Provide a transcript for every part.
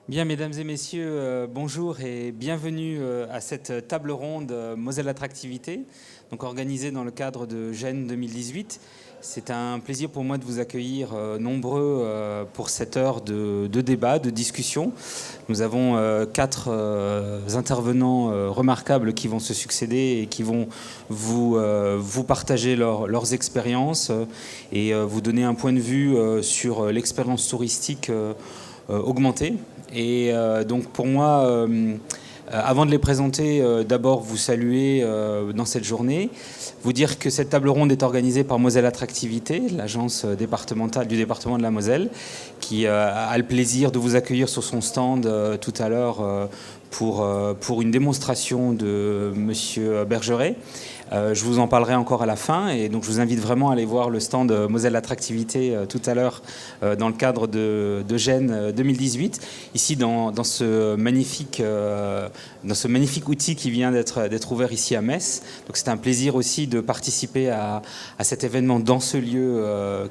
Bien, mesdames et messieurs, bonjour et bienvenue à cette table ronde Moselle Attractivité, donc organisée dans le cadre de Gênes 2018. C'est un plaisir pour moi de vous accueillir nombreux pour cette heure de débat, de discussion. Nous avons quatre intervenants remarquables qui vont se succéder et qui vont vous partager leurs expériences et vous donner un point de vue sur l'expérience touristique augmentée. Et donc pour moi, avant de les présenter, d'abord vous saluer dans cette journée, vous dire que cette table ronde est organisée par Moselle Attractivité, l'agence départementale du département de la Moselle, qui a le plaisir de vous accueillir sur son stand tout à l'heure pour une démonstration de Monsieur Bergeret. Je vous en parlerai encore à la fin et donc je vous invite vraiment à aller voir le stand Moselle Attractivité tout à l'heure dans le cadre de Gênes 2018, ici dans ce magnifique outil qui vient d'être ouvert ici à Metz. Donc c'est un plaisir aussi de participer à cet événement dans ce lieu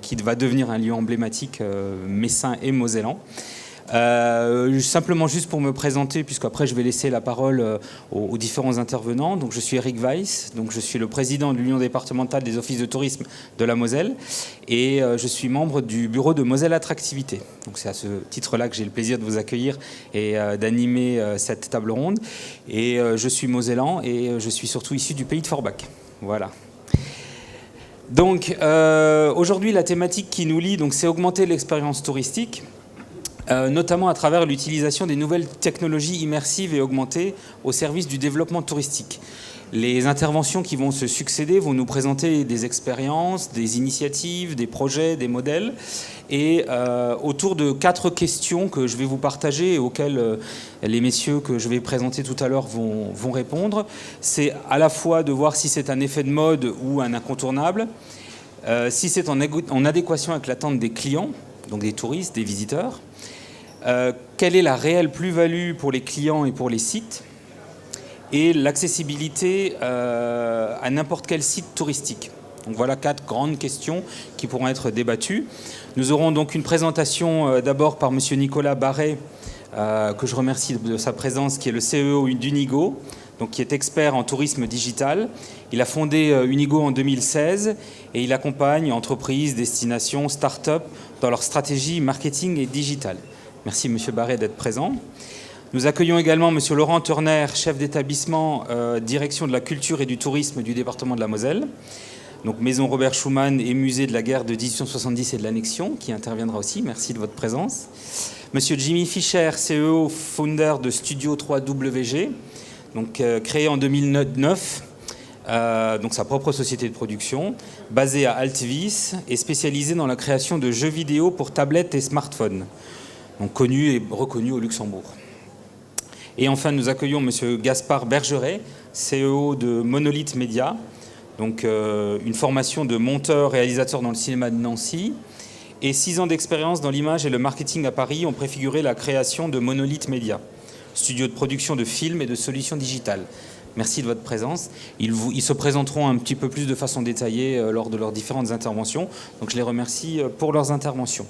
qui va devenir un lieu emblématique messin et mosellan. Simplement juste pour me présenter, puisqu'après je vais laisser la parole aux différents intervenants. Donc je suis Eric Weiss, donc je suis le président de l'Union départementale des offices de tourisme de la Moselle et je suis membre du bureau de Moselle Attractivité. Donc c'est à ce titre-là que j'ai le plaisir de vous accueillir et d'animer cette table ronde. Et je suis mosellan et je suis surtout issu du pays de Forbach. Voilà. Donc aujourd'hui la thématique qui nous lie, donc, c'est augmenter l'expérience touristique. Notamment à travers l'utilisation des nouvelles technologies immersives et augmentées au service du développement touristique. Les interventions qui vont se succéder vont nous présenter des expériences, des initiatives, des projets, des modèles, et autour de 4 questions que je vais vous partager et auxquelles les messieurs que je vais présenter tout à l'heure vont répondre. C'est à la fois de voir si c'est un effet de mode ou un incontournable, si c'est en adéquation avec l'attente des clients, donc des touristes, des visiteurs. Quelle est la réelle plus-value pour les clients et pour les sites, et l'accessibilité à n'importe quel site touristique. Donc voilà 4 grandes questions qui pourront être débattues. Nous aurons donc une présentation d'abord par monsieur Nicolas Barret, que je remercie de sa présence, qui est le CEO d'Unigo, donc qui est expert en tourisme digital. Il a fondé Unigo en 2016 et il accompagne entreprises, destinations, start-up dans leur stratégie marketing et digital. Merci monsieur Barret d'être présent. Nous accueillons également monsieur Laurent Turner, chef d'établissement direction de la culture et du tourisme du département de la Moselle. Donc Maison Robert Schuman et musée de la guerre de 1870 et de l'annexion, qui interviendra aussi. Merci de votre présence. Monsieur Jimmy Fischer, CEO, founder de Studio 3WG, donc créé en 2009. Donc sa propre société de production, basée à Altvis et spécialisée dans la création de jeux vidéo pour tablettes et smartphones, donc connu et reconnu au Luxembourg. Et enfin, nous accueillons monsieur Gaspard Bergeret, CEO de Monolith Media, donc une formation de monteur-réalisateur dans le cinéma de Nancy, et 6 ans d'expérience dans l'image et le marketing à Paris ont préfiguré la création de Monolith Media, studio de production de films et de solutions digitales. Merci de votre présence. Ils se présenteront un petit peu plus de façon détaillée lors de leurs différentes interventions. Donc je les remercie pour leurs interventions.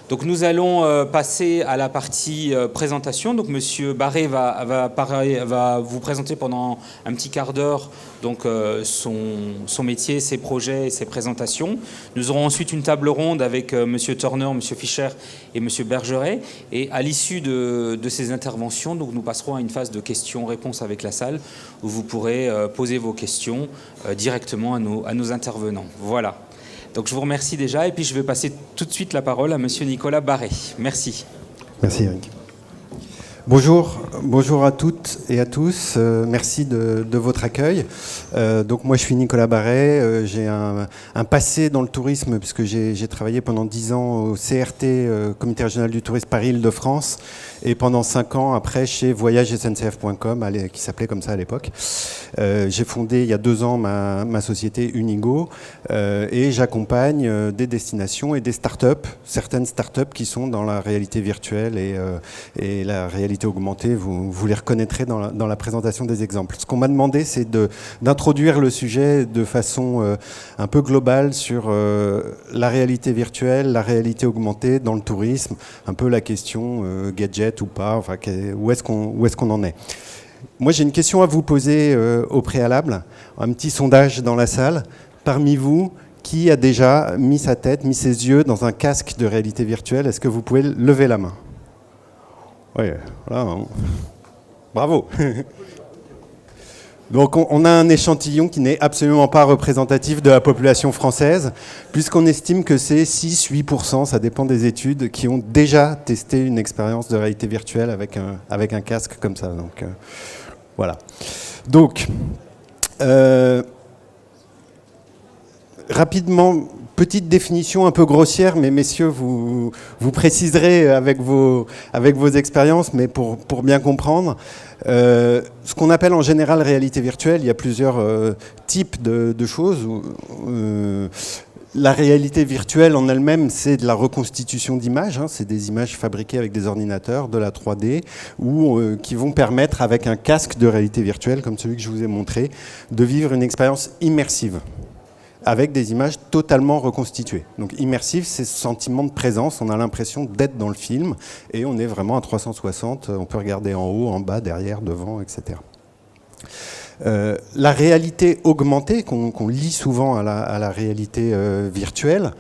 Donc nous allons passer à la partie présentation. Donc monsieur Barret va vous présenter pendant un petit quart d'heure donc son métier, ses projets et ses présentations. Nous aurons ensuite une table ronde avec monsieur Turner, monsieur Fischer et monsieur Bergeret. Et à l'issue de ces interventions, donc nous passerons à une phase de questions-réponses avec la salle où vous pourrez poser vos questions directement à nos intervenants. Voilà. Donc je vous remercie déjà et puis je vais passer tout de suite la parole à monsieur Nicolas Barret. Merci. Merci Eric. Bonjour à toutes et à tous. Merci de votre accueil. Donc moi je suis Nicolas Barret. J'ai un passé dans le tourisme puisque j'ai travaillé pendant 10 ans au CRT, Comité régional du tourisme Paris-Île-de-France, et pendant 5 ans après chez voyagesncf.com, qui s'appelait comme ça à l'époque. J'ai fondé il y a 2 ans ma société Unigo et j'accompagne des destinations et des startups, certaines startups qui sont dans la réalité virtuelle et la réalité réalité augmentée, vous les reconnaîtrez dans la présentation des exemples. Ce qu'on m'a demandé, c'est d'introduire le sujet de façon un peu globale sur la réalité virtuelle, la réalité augmentée dans le tourisme, un peu la question gadget ou pas, enfin, où est-ce qu'on en est. Moi, j'ai une question à vous poser au préalable, un petit sondage dans la salle. Parmi vous, qui a déjà mis sa tête, mis ses yeux dans un casque de réalité virtuelle? Est-ce que vous pouvez lever la main? Oui, voilà. Bravo. Donc on a un échantillon qui n'est absolument pas représentatif de la population française, puisqu'on estime que c'est 6-8%, ça dépend des études, qui ont déjà testé une expérience de réalité virtuelle avec un casque comme ça. Donc voilà. Donc, rapidement, petite définition un peu grossière, mais messieurs, vous préciserez avec vos expériences, mais pour bien comprendre. Ce qu'on appelle en général réalité virtuelle, il y a plusieurs types de choses. La réalité virtuelle en elle-même, c'est de la reconstitution d'images. C'est des images fabriquées avec des ordinateurs, de la 3D, ou qui vont permettre, avec un casque de réalité virtuelle, comme celui que je vous ai montré, de vivre une expérience immersive, avec des images totalement reconstituées. Donc immersif, c'est ce sentiment de présence, on a l'impression d'être dans le film, et on est vraiment à 360, on peut regarder en haut, en bas, derrière, devant, etc. La réalité augmentée, qu'on lie souvent à la réalité virtuelle,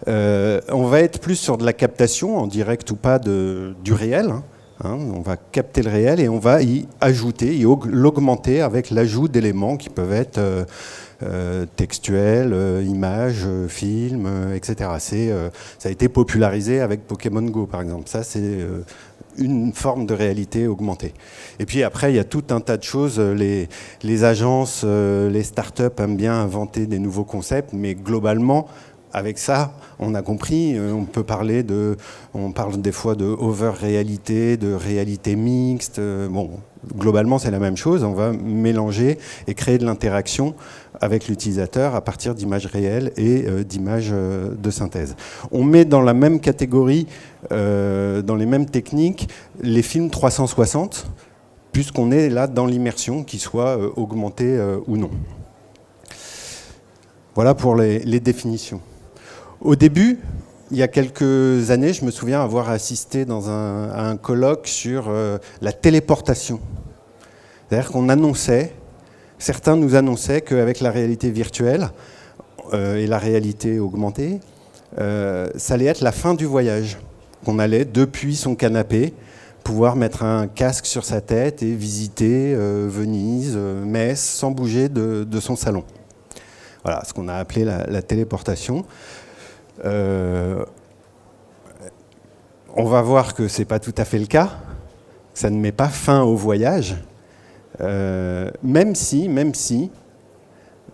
on va être plus sur de la captation, en direct ou pas, du réel. On va capter le réel et on va y ajouter, l'augmenter avec l'ajout d'éléments qui peuvent être textuels, images, films, etc. Ça a été popularisé avec Pokémon Go, par exemple. Ça, c'est une forme de réalité augmentée. Et puis après, il y a tout un tas de choses. Les agences, les startups aiment bien inventer des nouveaux concepts, mais globalement, avec ça, on a compris, on parle des fois de over-réalité, de réalité mixte. Bon, globalement, c'est la même chose. On va mélanger et créer de l'interaction avec l'utilisateur à partir d'images réelles et d'images de synthèse. On met dans la même catégorie, dans les mêmes techniques, les films 360, puisqu'on est là dans l'immersion, qu'il soit augmenté ou non. Voilà pour les définitions. Au début, il y a quelques années, je me souviens avoir assisté à un colloque sur la téléportation. C'est-à-dire qu'on annonçait, certains nous annonçaient qu'avec la réalité virtuelle et la réalité augmentée, ça allait être la fin du voyage. Qu'on allait, depuis son canapé, pouvoir mettre un casque sur sa tête et visiter Venise, Metz, sans bouger de son salon. Voilà, ce qu'on a appelé la téléportation. On va voir que ce n'est pas tout à fait le cas, ça ne met pas fin au voyage, même si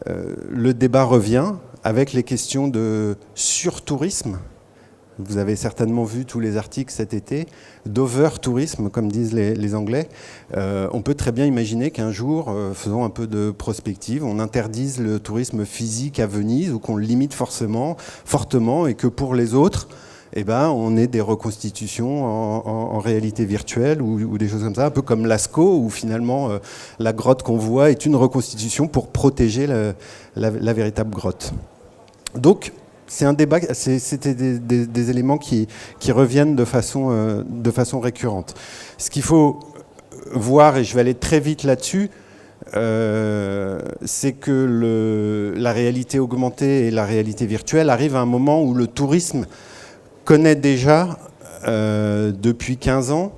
le débat revient avec les questions de surtourisme. Vous avez certainement vu tous les articles cet été, d'over-tourisme, comme disent les Anglais. On peut très bien imaginer qu'un jour, faisons un peu de prospective, on interdise le tourisme physique à Venise ou qu'on le limite fortement et que pour les autres, on ait des reconstitutions en réalité virtuelle ou des choses comme ça, un peu comme Lascaux, où finalement la grotte qu'on voit est une reconstitution pour protéger la véritable grotte. Donc, c'est un débat, c'était des éléments qui reviennent de façon récurrente. Ce qu'il faut voir, et je vais aller très vite là-dessus, c'est que la réalité augmentée et la réalité virtuelle arrivent à un moment où le tourisme connaît déjà, depuis 15 ans,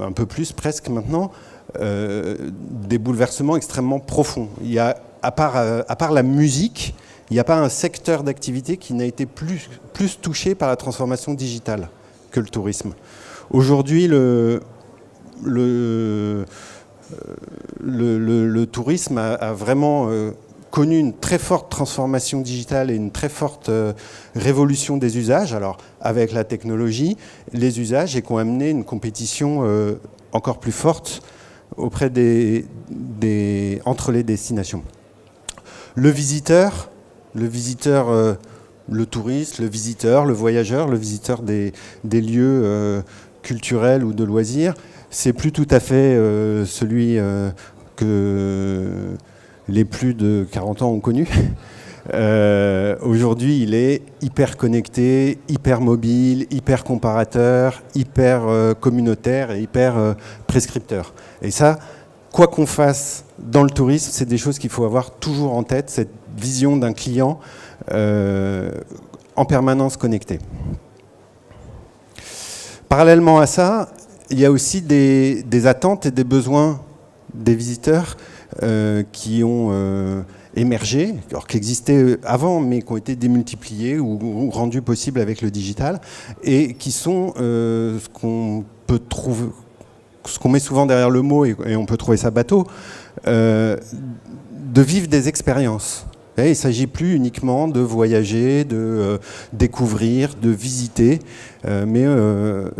un peu plus presque maintenant, des bouleversements extrêmement profonds. Il y a, à part la musique, il n'y a pas un secteur d'activité qui n'a été plus touché par la transformation digitale que le tourisme. Aujourd'hui, le tourisme a vraiment connu une très forte transformation digitale et une très forte révolution des usages, alors avec la technologie, les usages, et qui ont amené une compétition encore plus forte auprès entre les destinations. Le visiteur, le touriste, le visiteur, le voyageur, le visiteur des lieux culturel ou de loisirs, c'est plus tout à fait celui que les plus de 40 ans ont connu. Aujourd'hui, il est hyper connecté, hyper mobile, hyper comparateur, hyper communautaire et hyper prescripteur. Et ça, quoi qu'on fasse dans le tourisme, c'est des choses qu'il faut avoir toujours en tête, cette vision d'un client en permanence connecté. Parallèlement à ça, il y a aussi des attentes et des besoins des visiteurs qui ont émergé, alors qui existaient avant, mais qui ont été démultipliés ou rendus possibles avec le digital, et qui sont ce qu'on peut trouver, ce qu'on met souvent derrière le mot, et on peut trouver ça bateau, de vivre des expériences. Et il ne s'agit plus uniquement de voyager, de découvrir, de visiter, mais le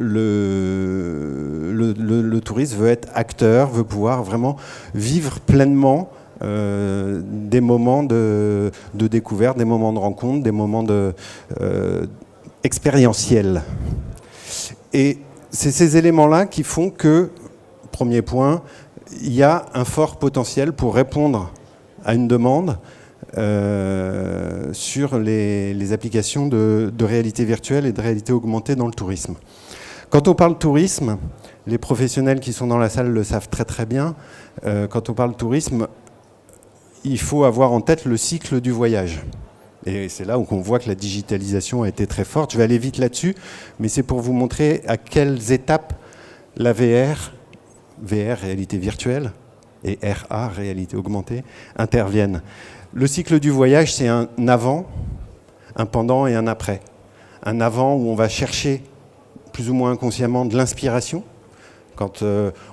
touriste veut être acteur, veut pouvoir vraiment vivre pleinement des moments de découverte, des moments de rencontre, des moments expérientiels. Et c'est ces éléments-là qui font que, premier point, il y a un fort potentiel pour répondre à une demande sur les applications de réalité virtuelle et de réalité augmentée dans le tourisme. Quand on parle tourisme, les professionnels qui sont dans la salle le savent très très bien, quand on parle tourisme, il faut avoir en tête le cycle du voyage. Et c'est là où on voit que la digitalisation a été très forte. Je vais aller vite là-dessus, mais c'est pour vous montrer à quelles étapes la VR, réalité virtuelle, et RA, réalité augmentée, interviennent. Le cycle du voyage, c'est un avant, un pendant et un après. Un avant où on va chercher, plus ou moins inconsciemment, de l'inspiration. Quand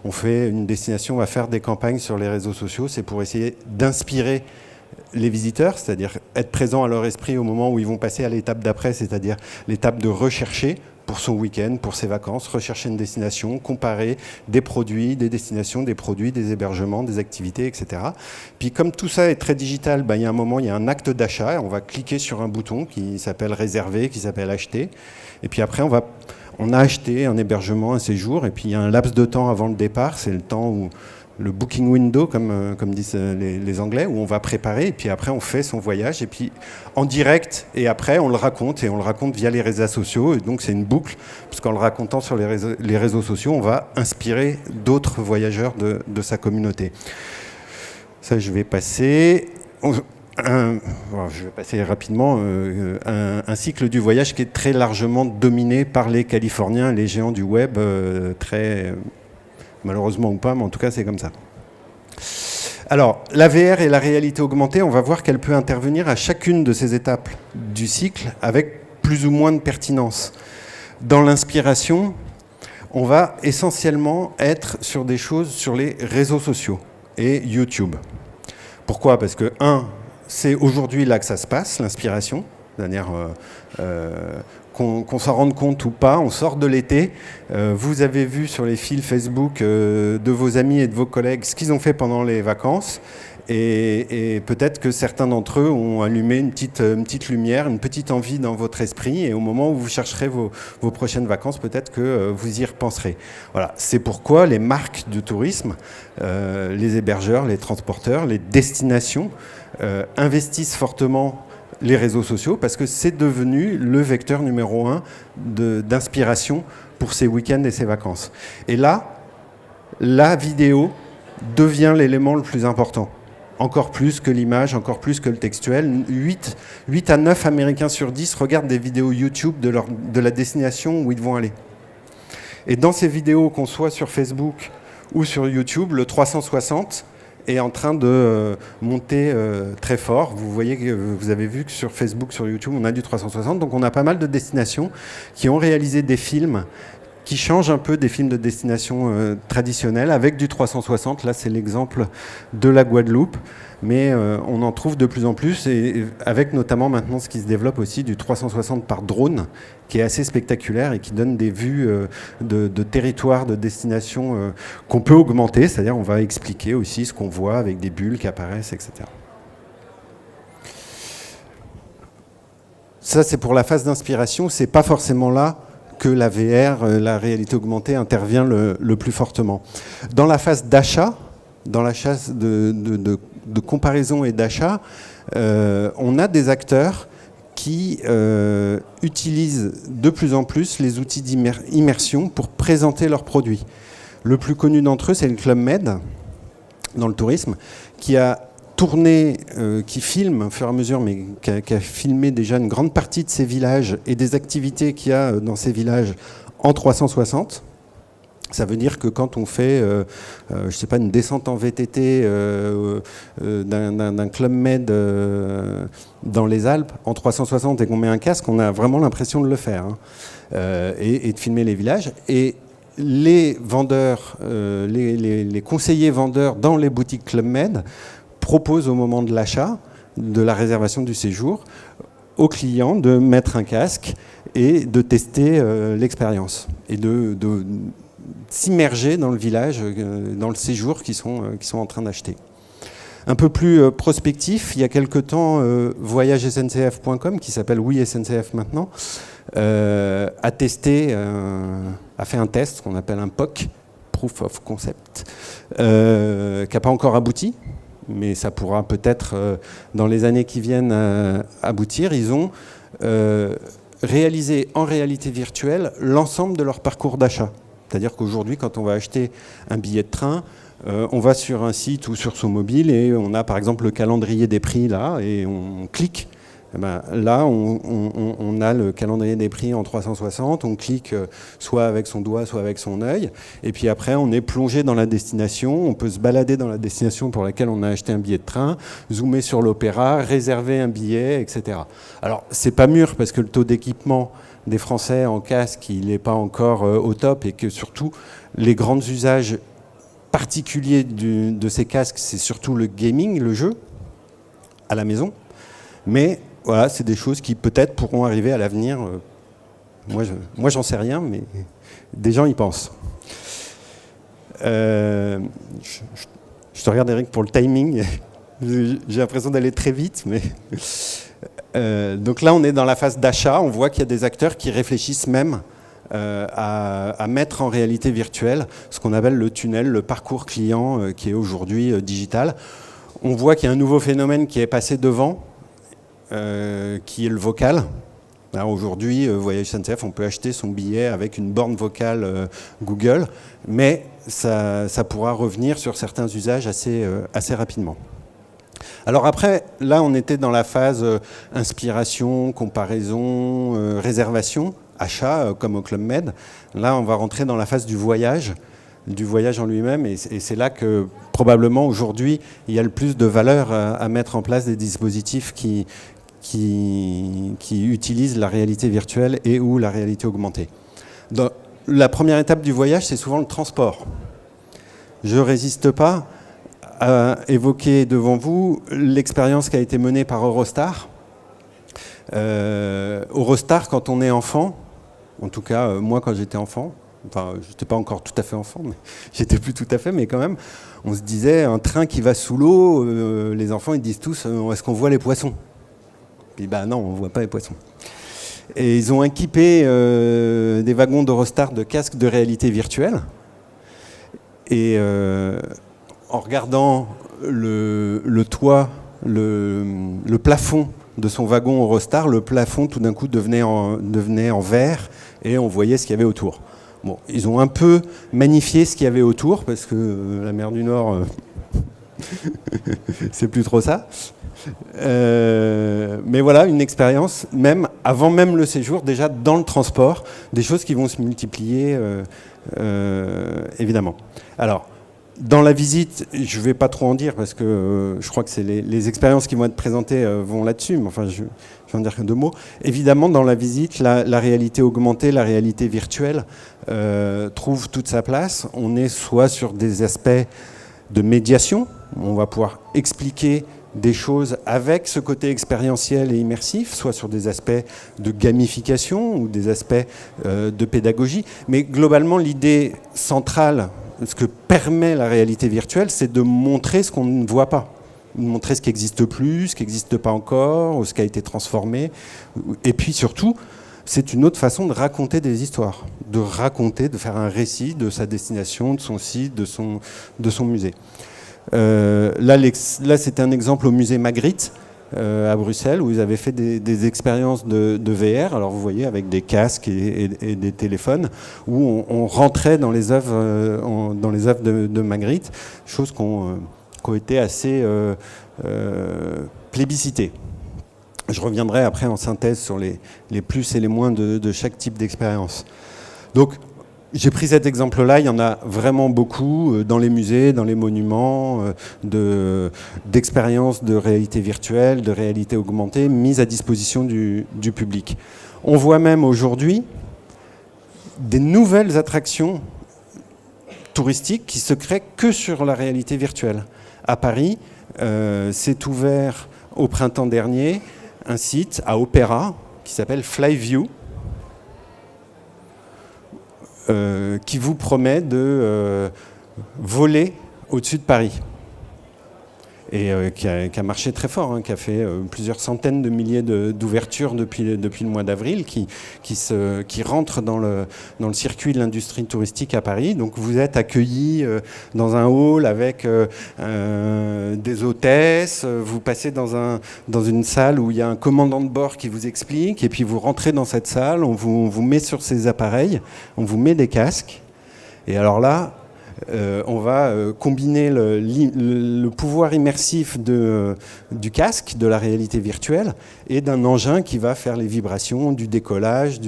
on fait une destination, on va faire des campagnes sur les réseaux sociaux, c'est pour essayer d'inspirer les visiteurs, c'est-à-dire être présent à leur esprit au moment où ils vont passer à l'étape d'après, c'est-à-dire l'étape de rechercher pour son week-end, pour ses vacances, rechercher une destination, comparer des produits, des destinations, des produits, des hébergements, des activités, etc. Puis comme tout ça est très digital, il y a un moment, il y a un acte d'achat, et on va cliquer sur un bouton qui s'appelle réserver, qui s'appelle acheter, et puis après on a acheté un hébergement, un séjour, et puis il y a un laps de temps avant le départ, c'est le temps où le booking window, comme disent les Anglais, où on va préparer, et puis après on fait son voyage, et puis en direct, et après on le raconte, et on le raconte via les réseaux sociaux, et donc c'est une boucle, parce qu'en le racontant sur les réseaux sociaux, on va inspirer d'autres voyageurs de sa communauté. Ça, je vais passer... je vais passer rapidement un cycle du voyage qui est très largement dominé par les Californiens, les géants du web, très malheureusement ou pas, mais en tout cas c'est comme ça. Alors, la VR et la réalité augmentée, on va voir qu'elle peut intervenir à chacune de ces étapes du cycle avec plus ou moins de pertinence. Dans l'inspiration, on va essentiellement être sur des choses sur les réseaux sociaux et YouTube. Pourquoi ? Parce que, c'est aujourd'hui là que ça se passe, l'inspiration, c'est-à-dire qu'on s'en rende compte ou pas, on sort de l'été, vous avez vu sur les fils Facebook de vos amis et de vos collègues ce qu'ils ont fait pendant les vacances, et peut-être que certains d'entre eux ont allumé une petite lumière, une petite envie dans votre esprit, et au moment où vous chercherez vos prochaines vacances, peut-être que vous y repenserez. Voilà, c'est pourquoi les marques de tourisme, les hébergeurs, les transporteurs, les destinations, investissent fortement les réseaux sociaux parce que c'est devenu le vecteur numéro 1 d'inspiration pour ses week-ends et ses vacances. Et là, la vidéo devient l'élément le plus important. Encore plus que l'image, encore plus que le textuel. 8 à 9 Américains sur 10 regardent des vidéos YouTube de la destination où ils vont aller. Et dans ces vidéos, qu'on soit sur Facebook ou sur YouTube, le 360 est en train de monter très fort. Vous voyez que vous avez vu que sur Facebook, sur YouTube, on a du 360. Donc on a pas mal de destinations qui ont réalisé des films qui changent un peu des films de destination traditionnels avec du 360. Là, c'est l'exemple de la Guadeloupe. Mais on en trouve de plus en plus, et avec notamment maintenant ce qui se développe aussi du 360 par drone, qui est assez spectaculaire et qui donne des vues de territoires, de destinations qu'on peut augmenter, c'est-à-dire on va expliquer aussi ce qu'on voit avec des bulles qui apparaissent, etc. Ça, c'est pour la phase d'inspiration. C'est pas forcément là que la VR, la réalité augmentée, intervient le plus fortement. Dans la phase d'achat, dans la phase de comparaison et d'achat, on a des acteurs qui utilisent de plus en plus les outils d'immersion pour présenter leurs produits. Le plus connu d'entre eux, c'est le Club Med, dans le tourisme, qui a tourné, qui filme au fur et à mesure, mais qui a filmé déjà une grande partie de ces villages et des activités qu'il y a dans ces villages en 360. Ça veut dire que quand on fait, je sais pas, une descente en VTT d'un Club Med dans les Alpes en 360 et qu'on met un casque, on a vraiment l'impression de le faire, hein, et de filmer les villages. Et les vendeurs, les conseillers vendeurs dans les boutiques Club Med proposent au moment de l'achat, de la réservation du séjour, aux clients de mettre un casque et de tester l'expérience et de s'immerger dans le village, dans le séjour qu'ils sont en train d'acheter. Un peu plus prospectif, il y a quelque temps, voyagesncf.com, qui s'appelle Oui SNCF maintenant, a testé, a fait un test qu'on appelle un POC, Proof of Concept, qui n'a pas encore abouti, mais ça pourra peut-être, dans les années qui viennent, aboutir. Ils ont réalisé en réalité virtuelle l'ensemble de leur parcours d'achat. C'est-à-dire qu'aujourd'hui, quand on va acheter un billet de train, on va sur un site ou sur son mobile et on a par exemple le calendrier des prix là, et on clique. Et ben, là, on a le calendrier des prix en 360, on clique soit avec son doigt, soit avec son œil, et puis après, on est plongé dans la destination, on peut se balader dans la destination pour laquelle on a acheté un billet de train, zoomer sur l'opéra, réserver un billet, etc. Alors, c'est pas mûr parce que le taux d'équipement des Français en casque, il n'est pas encore au top, et que surtout, les grands usages particuliers de ces casques, c'est surtout le gaming, le jeu, à la maison. Mais voilà, c'est des choses qui peut-être pourront arriver à l'avenir. Moi, j'en sais rien, mais des gens y pensent. Je te regarde, Eric, pour le timing. J'ai l'impression d'aller très vite, mais... donc là, on est dans la phase d'achat. On voit qu'il y a des acteurs qui réfléchissent même à mettre en réalité virtuelle ce qu'on appelle le tunnel, le parcours client qui est aujourd'hui digital. On voit qu'il y a un nouveau phénomène qui est passé devant, qui est le vocal. Aujourd'hui, Voyage SNCF, on peut acheter son billet avec une borne vocale Google, mais ça pourra revenir sur certains usages assez rapidement. Alors après, là, on était dans la phase inspiration, comparaison, réservation, achat, comme au Club Med. Là, on va rentrer dans la phase du voyage en lui-même, et c'est là que probablement aujourd'hui, il y a le plus de valeur à mettre en place des dispositifs qui utilisent la réalité virtuelle et ou la réalité augmentée. La première étape du voyage, c'est souvent le transport. Je ne résiste pas à évoquer devant vous l'expérience qui a été menée par Eurostar. Eurostar, quand on est enfant, en tout cas moi quand j'étais enfant, enfin je n'étais pas encore tout à fait enfant, mais j'étais plus tout à fait, mais quand même, on se disait un train qui va sous l'eau, les enfants ils disent tous est-ce qu'on voit les poissons? Puis non, on ne voit pas les poissons. Et ils ont équipé des wagons d'Eurostar de casques de réalité virtuelle. Et en regardant le toit, le plafond de son wagon Eurostar, le plafond tout d'un coup devenait en verre et on voyait ce qu'il y avait autour. Bon, ils ont un peu magnifié ce qu'il y avait autour parce que la mer du Nord, c'est plus trop ça. Mais voilà, une expérience, même avant même le séjour, déjà dans le transport, des choses qui vont se multiplier, évidemment. Alors, dans la visite, je ne vais pas trop en dire parce que je crois que c'est les expériences qui vont être présentées vont là-dessus, mais enfin, je vais en dire que deux mots. Évidemment, dans la visite, la réalité augmentée, la réalité virtuelle trouve toute sa place. On est soit sur des aspects de médiation, on va pouvoir expliquer des choses avec ce côté expérientiel et immersif, soit sur des aspects de gamification ou des aspects de pédagogie. Mais globalement, l'idée centrale, ce que permet la réalité virtuelle, c'est de montrer ce qu'on ne voit pas. Montrer ce qui n'existe plus, ce qui n'existe pas encore, ou ce qui a été transformé. Et puis surtout, c'est une autre façon de raconter des histoires, de faire un récit de sa destination, de son site, de son musée. Là, c'était un exemple au musée Magritte, à Bruxelles, où ils avaient fait des expériences de VR. Alors vous voyez, avec des casques et des téléphones, où on rentrait dans les œuvres, de Magritte, choses qui ont été assez plébiscitées. Je reviendrai après en synthèse sur les plus et les moins de chaque type d'expérience. Donc, j'ai pris cet exemple-là, il y en a vraiment beaucoup dans les musées, dans les monuments, d'expériences de réalité virtuelle, de réalité augmentée, mises à disposition du public. On voit même aujourd'hui des nouvelles attractions touristiques qui se créent que sur la réalité virtuelle. À Paris, s'est ouvert au printemps dernier un site à Opéra qui s'appelle Flyview, qui vous promet de voler au-dessus de Paris. Et qui a marché très fort, qui a fait plusieurs centaines de milliers d'ouvertures depuis le mois d'avril, qui rentre dans le circuit de l'industrie touristique à Paris. Donc vous êtes accueillis dans un hall avec des hôtesses, vous passez dans une salle où il y a un commandant de bord qui vous explique, et puis vous rentrez dans cette salle, on vous met sur ces appareils, on vous met des casques, et alors là, on va combiner le pouvoir immersif du casque, de la réalité virtuelle, et d'un engin qui va faire les vibrations, du décollage,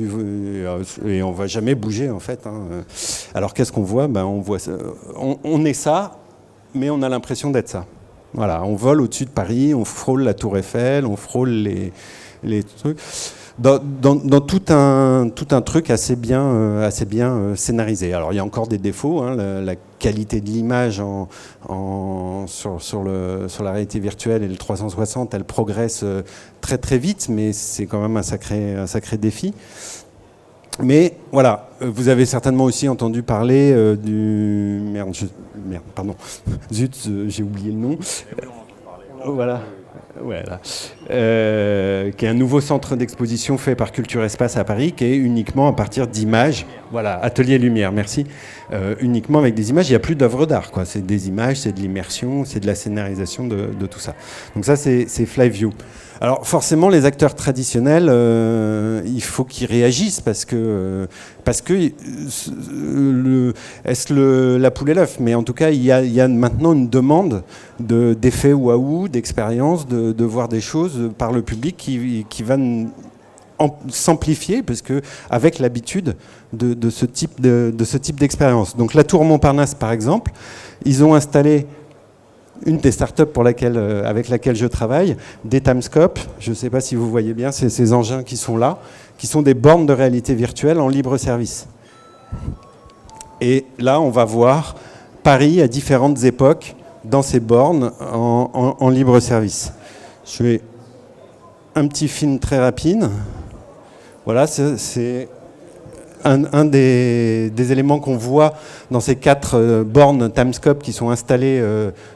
et on ne va jamais bouger en fait. Alors qu'est-ce qu'on voit ? On est ça, mais on a l'impression d'être ça. Voilà, on vole au-dessus de Paris, on frôle la Tour Eiffel, on frôle les trucs. Dans tout un truc assez bien scénarisé. Alors il y a encore des défauts, la qualité de l'image sur la réalité virtuelle et le 360, elle progresse très très vite, mais c'est quand même un sacré défi. Mais voilà, vous avez certainement aussi entendu parler pardon, zut, j'ai oublié le nom. Voilà. Voilà. Qui est un nouveau centre d'exposition fait par Culture Espace à Paris, qui est uniquement à partir d'images. Voilà, Atelier Lumière, merci. Uniquement avec des images, il n'y a plus d'œuvres d'art, quoi. C'est des images, c'est de l'immersion, c'est de la scénarisation de tout ça. Donc ça, c'est Flyview. Alors forcément, les acteurs traditionnels, il faut qu'ils réagissent parce que est-ce la poule et l'œuf ? Mais en tout cas, il y a maintenant une demande d'effets waouh, d'expérience, de voir des choses par le public qui va s'amplifier, parce que avec l'habitude de ce type d'expérience. Donc la Tour Montparnasse, par exemple, ils ont installé une des startups avec laquelle je travaille, des Timescope. Je ne sais pas si vous voyez bien, c'est ces engins qui sont là, qui sont des bornes de réalité virtuelle en libre service. Et là, on va voir Paris à différentes époques dans ces bornes en libre service. Je fais un petit film très rapide. Voilà, c'est un des éléments qu'on voit dans ces 4 bornes Timescope qui sont installées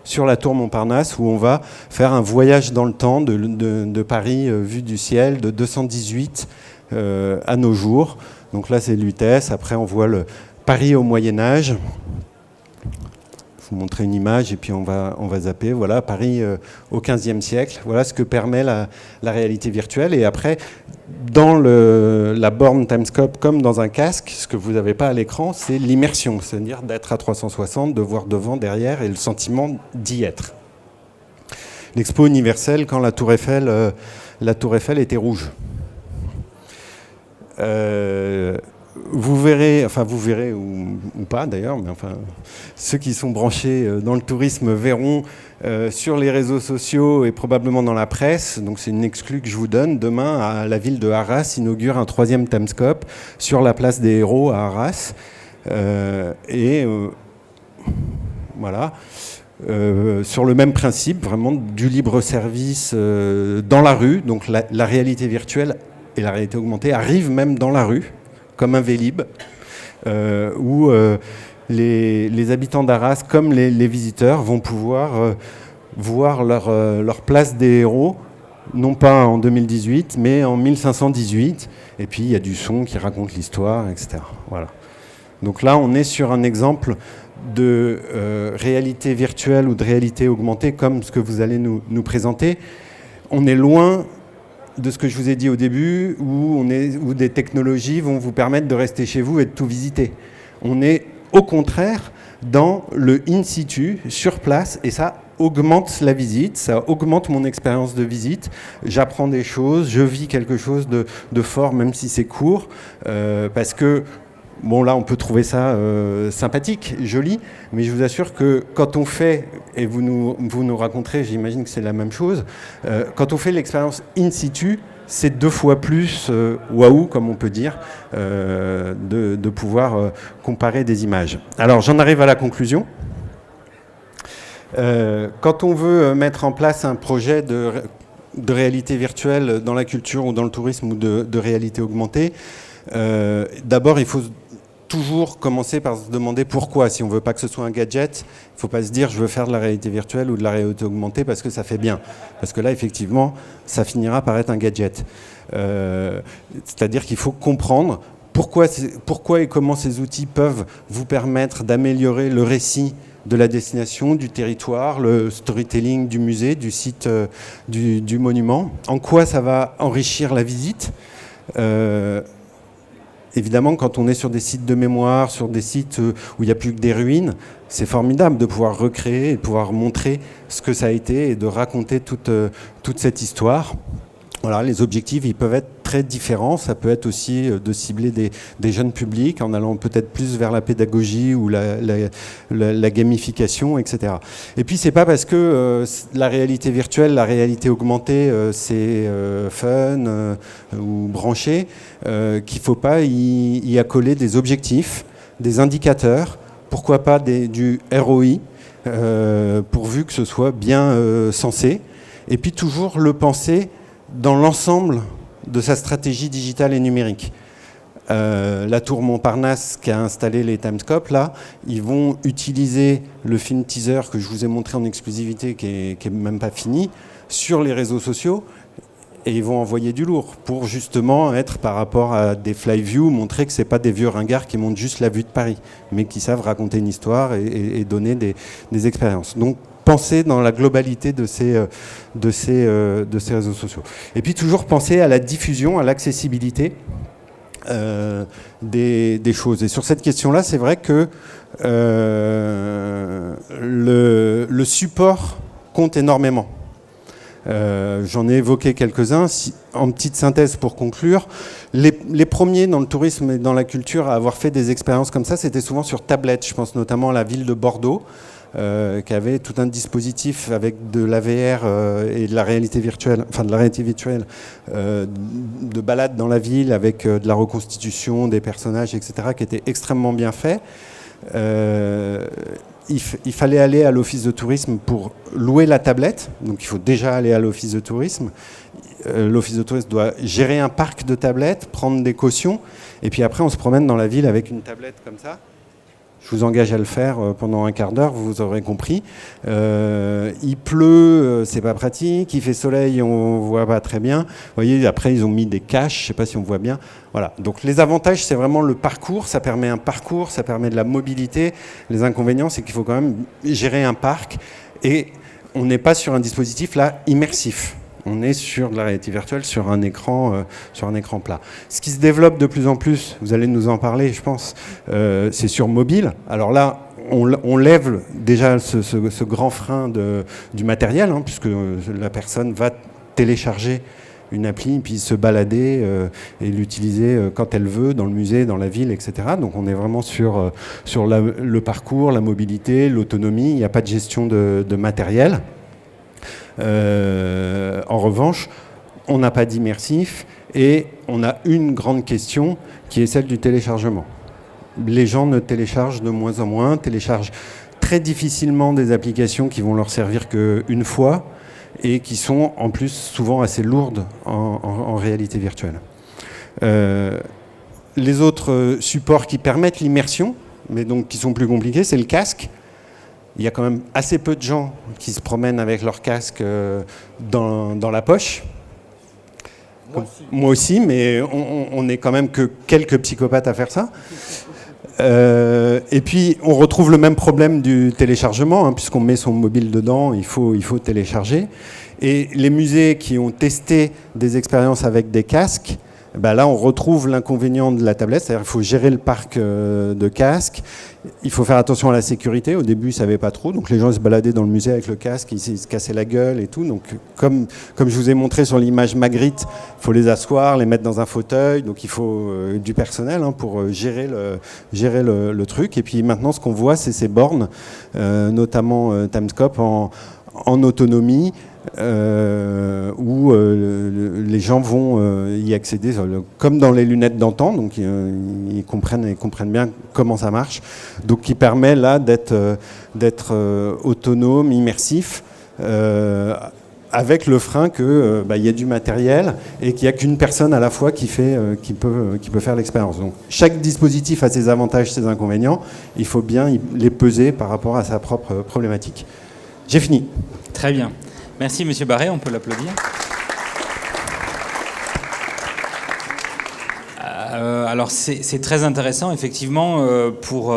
sur la tour Montparnasse, où on va faire un voyage dans le temps de Paris vu du ciel, de 218 à nos jours. Donc là, c'est Lutèce. Après, on voit le Paris au Moyen-Âge. Je vais vous montrer une image et puis on va zapper. Voilà, Paris au XVe siècle. Voilà ce que permet la réalité virtuelle. Et après, dans la borne Timescope, comme dans un casque, ce que vous n'avez pas à l'écran, c'est l'immersion, c'est-à-dire d'être à 360, de voir devant, derrière, et le sentiment d'y être. L'Expo universelle, quand la Tour Eiffel était rouge. Vous verrez ou pas d'ailleurs, mais enfin, ceux qui sont branchés dans le tourisme verront sur les réseaux sociaux et probablement dans la presse, donc c'est une exclue que je vous donne, demain la ville de Arras inaugure un 3e Timescope sur la place des Héros à Arras. Voilà. Sur le même principe, vraiment du libre service dans la rue, donc la réalité virtuelle et la réalité augmentée arrivent même dans la rue, comme un Vélib, où les habitants d'Arras, comme les visiteurs, vont pouvoir voir leur place des héros non pas en 2018, mais en 1518. Et puis il y a du son qui raconte l'histoire, etc. Voilà. Donc là, on est sur un exemple de réalité virtuelle ou de réalité augmentée, comme ce que vous allez nous présenter. On est loin de ce que je vous ai dit au début, où des technologies vont vous permettre de rester chez vous et de tout visiter. On est au contraire dans le in situ, sur place, et ça augmente la visite, ça augmente mon expérience de visite. J'apprends des choses, je vis quelque chose de fort, même si c'est court, parce que bon, là, on peut trouver ça sympathique, joli, mais je vous assure que quand on fait, et vous nous raconterez, j'imagine que c'est la même chose, quand on fait l'expérience in situ, c'est 2 fois plus waouh, comme on peut dire, de pouvoir comparer des images. Alors, j'en arrive à la conclusion. Quand on veut mettre en place un projet de réalité virtuelle dans la culture ou dans le tourisme ou de réalité augmentée, d'abord, il faut toujours commencer par se demander pourquoi. Si on ne veut pas que ce soit un gadget, il ne faut pas se dire je veux faire de la réalité virtuelle ou de la réalité augmentée parce que ça fait bien. Parce que là, effectivement, ça finira par être un gadget. C'est-à-dire qu'il faut comprendre pourquoi et comment ces outils peuvent vous permettre d'améliorer le récit de la destination, du territoire, le storytelling du musée, du site, du monument. En quoi ça va enrichir la visite. Évidemment, quand on est sur des sites de mémoire, sur des sites où il n'y a plus que des ruines, c'est formidable de pouvoir recréer et de pouvoir montrer ce que ça a été et de raconter toute cette histoire. Voilà, les objectifs, ils peuvent être très différents. Ça peut être aussi de cibler des jeunes publics en allant peut-être plus vers la pédagogie ou la gamification, etc. Et puis, c'est pas parce que la réalité virtuelle, la réalité augmentée, c'est fun ou branché, qu'il faut pas y accoler des objectifs, des indicateurs, pourquoi pas du ROI, pourvu que ce soit bien sensé. Et puis, toujours le penser dans l'ensemble de sa stratégie digitale et numérique. La tour Montparnasse qui a installé les Timescope, là, ils vont utiliser le film teaser que je vous ai montré en exclusivité, qui est même pas fini, sur les réseaux sociaux, et ils vont envoyer du lourd pour justement être par rapport à des fly-view, montrer que c'est pas des vieux ringards qui montrent juste la vue de Paris, mais qui savent raconter une histoire et donner des expériences. Donc, penser dans la globalité de ces réseaux sociaux. Et puis toujours penser à la diffusion, à l'accessibilité des choses. Et sur cette question-là, c'est vrai que le support compte énormément. J'en ai évoqué quelques-uns. En petite synthèse pour conclure, les premiers dans le tourisme et dans la culture à avoir fait des expériences comme ça, c'était souvent sur tablette. Je pense notamment à la ville de Bordeaux, qui avait tout un dispositif avec de l'AVR et de la réalité virtuelle, enfin de la réalité virtuelle, de balade dans la ville avec de la reconstitution des personnages, etc., qui était extrêmement bien fait. Il fallait aller à l'office de tourisme pour louer la tablette, donc il faut déjà aller à l'office de tourisme. L'office de tourisme doit gérer un parc de tablettes, prendre des cautions, et puis après on se promène dans la ville avec une tablette comme ça. Je vous engage à le faire pendant un quart d'heure, vous aurez compris. Il pleut, c'est pas pratique. Il fait soleil, on voit pas très bien. Vous voyez, après ils ont mis des caches, je sais pas si on voit bien. Voilà. Donc les avantages, c'est vraiment le parcours. Ça permet un parcours, ça permet de la mobilité. Les inconvénients, c'est qu'il faut quand même gérer un parc et on n'est pas sur un dispositif là immersif. On est sur de la réalité virtuelle, sur un écran plat. Ce qui se développe de plus en plus, vous allez nous en parler, je pense, c'est sur mobile. Alors là, on lève déjà ce grand frein du matériel, hein, puisque la personne va télécharger une appli, puis se balader et l'utiliser quand elle veut, dans le musée, dans la ville, etc. Donc on est vraiment sur le parcours, la mobilité, l'autonomie. Il n'y a pas de gestion de matériel. En revanche, on n'a pas d'immersif et on a une grande question qui est celle du téléchargement. Les gens ne téléchargent de moins en moins, téléchargent très difficilement des applications qui vont leur servir qu'une fois et qui sont en plus souvent assez lourdes en réalité virtuelle. Les autres supports qui permettent l'immersion, mais donc qui sont plus compliqués, c'est le casque. Il y a quand même assez peu de gens qui se promènent avec leur casque dans la poche. Moi aussi, mais on n'est quand même que quelques psychopathes à faire ça. Et puis, on retrouve le même problème du téléchargement, puisqu'on met son mobile dedans, il faut télécharger. Et les musées qui ont testé des expériences avec des casques, là, on retrouve l'inconvénient de la tablette, c'est-à-dire qu'il faut gérer le parc de casques. Il faut faire attention à la sécurité. Au début, ils ne savaient pas trop. Donc, les gens se baladaient dans le musée avec le casque, ils se cassaient la gueule et tout. Donc, comme je vous ai montré sur l'image Magritte, il faut les asseoir, les mettre dans un fauteuil. Donc, il faut du personnel pour gérer le truc. Et puis, maintenant, ce qu'on voit, c'est ces bornes, notamment Timescope, en autonomie, où les gens vont y accéder comme dans les lunettes d'antan, donc ils comprennent bien comment ça marche, donc qui permet là d'être autonome, immersif, avec le frein que il y a du matériel et qu'il n'y a qu'une personne à la fois qui peut faire l'expérience. Donc chaque dispositif a ses avantages, ses inconvénients, il faut bien les peser par rapport à sa propre problématique. J'ai fini. Très bien. Merci, Monsieur Barret, on peut l'applaudir. Alors c'est très intéressant, effectivement, pour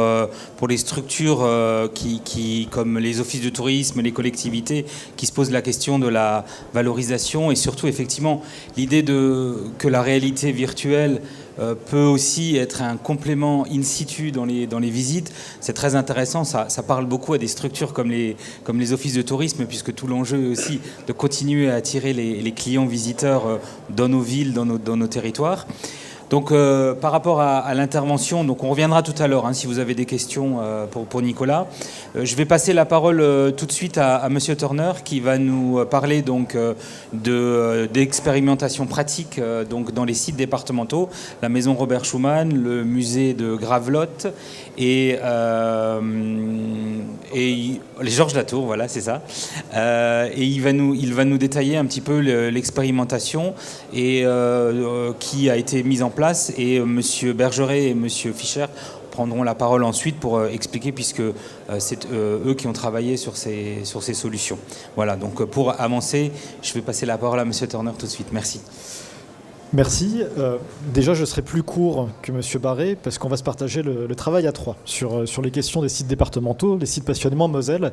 les structures qui, comme les offices de tourisme, les collectivités, qui se posent la question de la valorisation et surtout, effectivement, l'idée que la réalité virtuelle peut aussi être un complément in situ dans les visites. C'est très intéressant, ça parle beaucoup à des structures comme les offices de tourisme, puisque tout l'enjeu est aussi de continuer à attirer les clients visiteurs dans nos villes, dans nos territoires. Donc par rapport à l'intervention, donc on reviendra tout à l'heure si vous avez des questions pour Nicolas. Je vais passer la parole tout de suite à Monsieur Turner qui va nous parler donc d'expérimentation pratique donc dans les sites départementaux, la maison Robert Schuman, le musée de Gravelotte et les Georges Latour, voilà, c'est ça. Et il va nous détailler un petit peu l'expérimentation et qui a été mise en place. Et Monsieur Bergeret et Monsieur Fischer prendront la parole ensuite pour expliquer, puisque c'est eux qui ont travaillé sur ces solutions. Voilà, donc pour avancer, je vais passer la parole à Monsieur Turner tout de suite. Merci. Merci. Déjà, je serai plus court que Monsieur Barret, parce qu'on va se partager le travail à trois sur les questions des sites départementaux, les sites passionnément Moselle.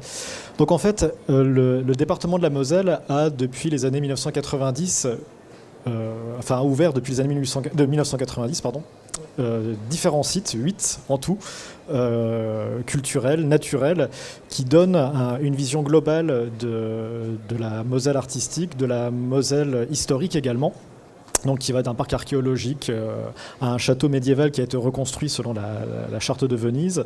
Donc en fait, le département de la Moselle a, depuis les années 1990, a ouvert depuis les années 1990, différents sites, 8 en tout, culturels, naturels, qui donnent une vision globale de la Moselle artistique, de la Moselle historique également. Donc, qui va d'un parc archéologique à un château médiéval qui a été reconstruit selon la charte de Venise,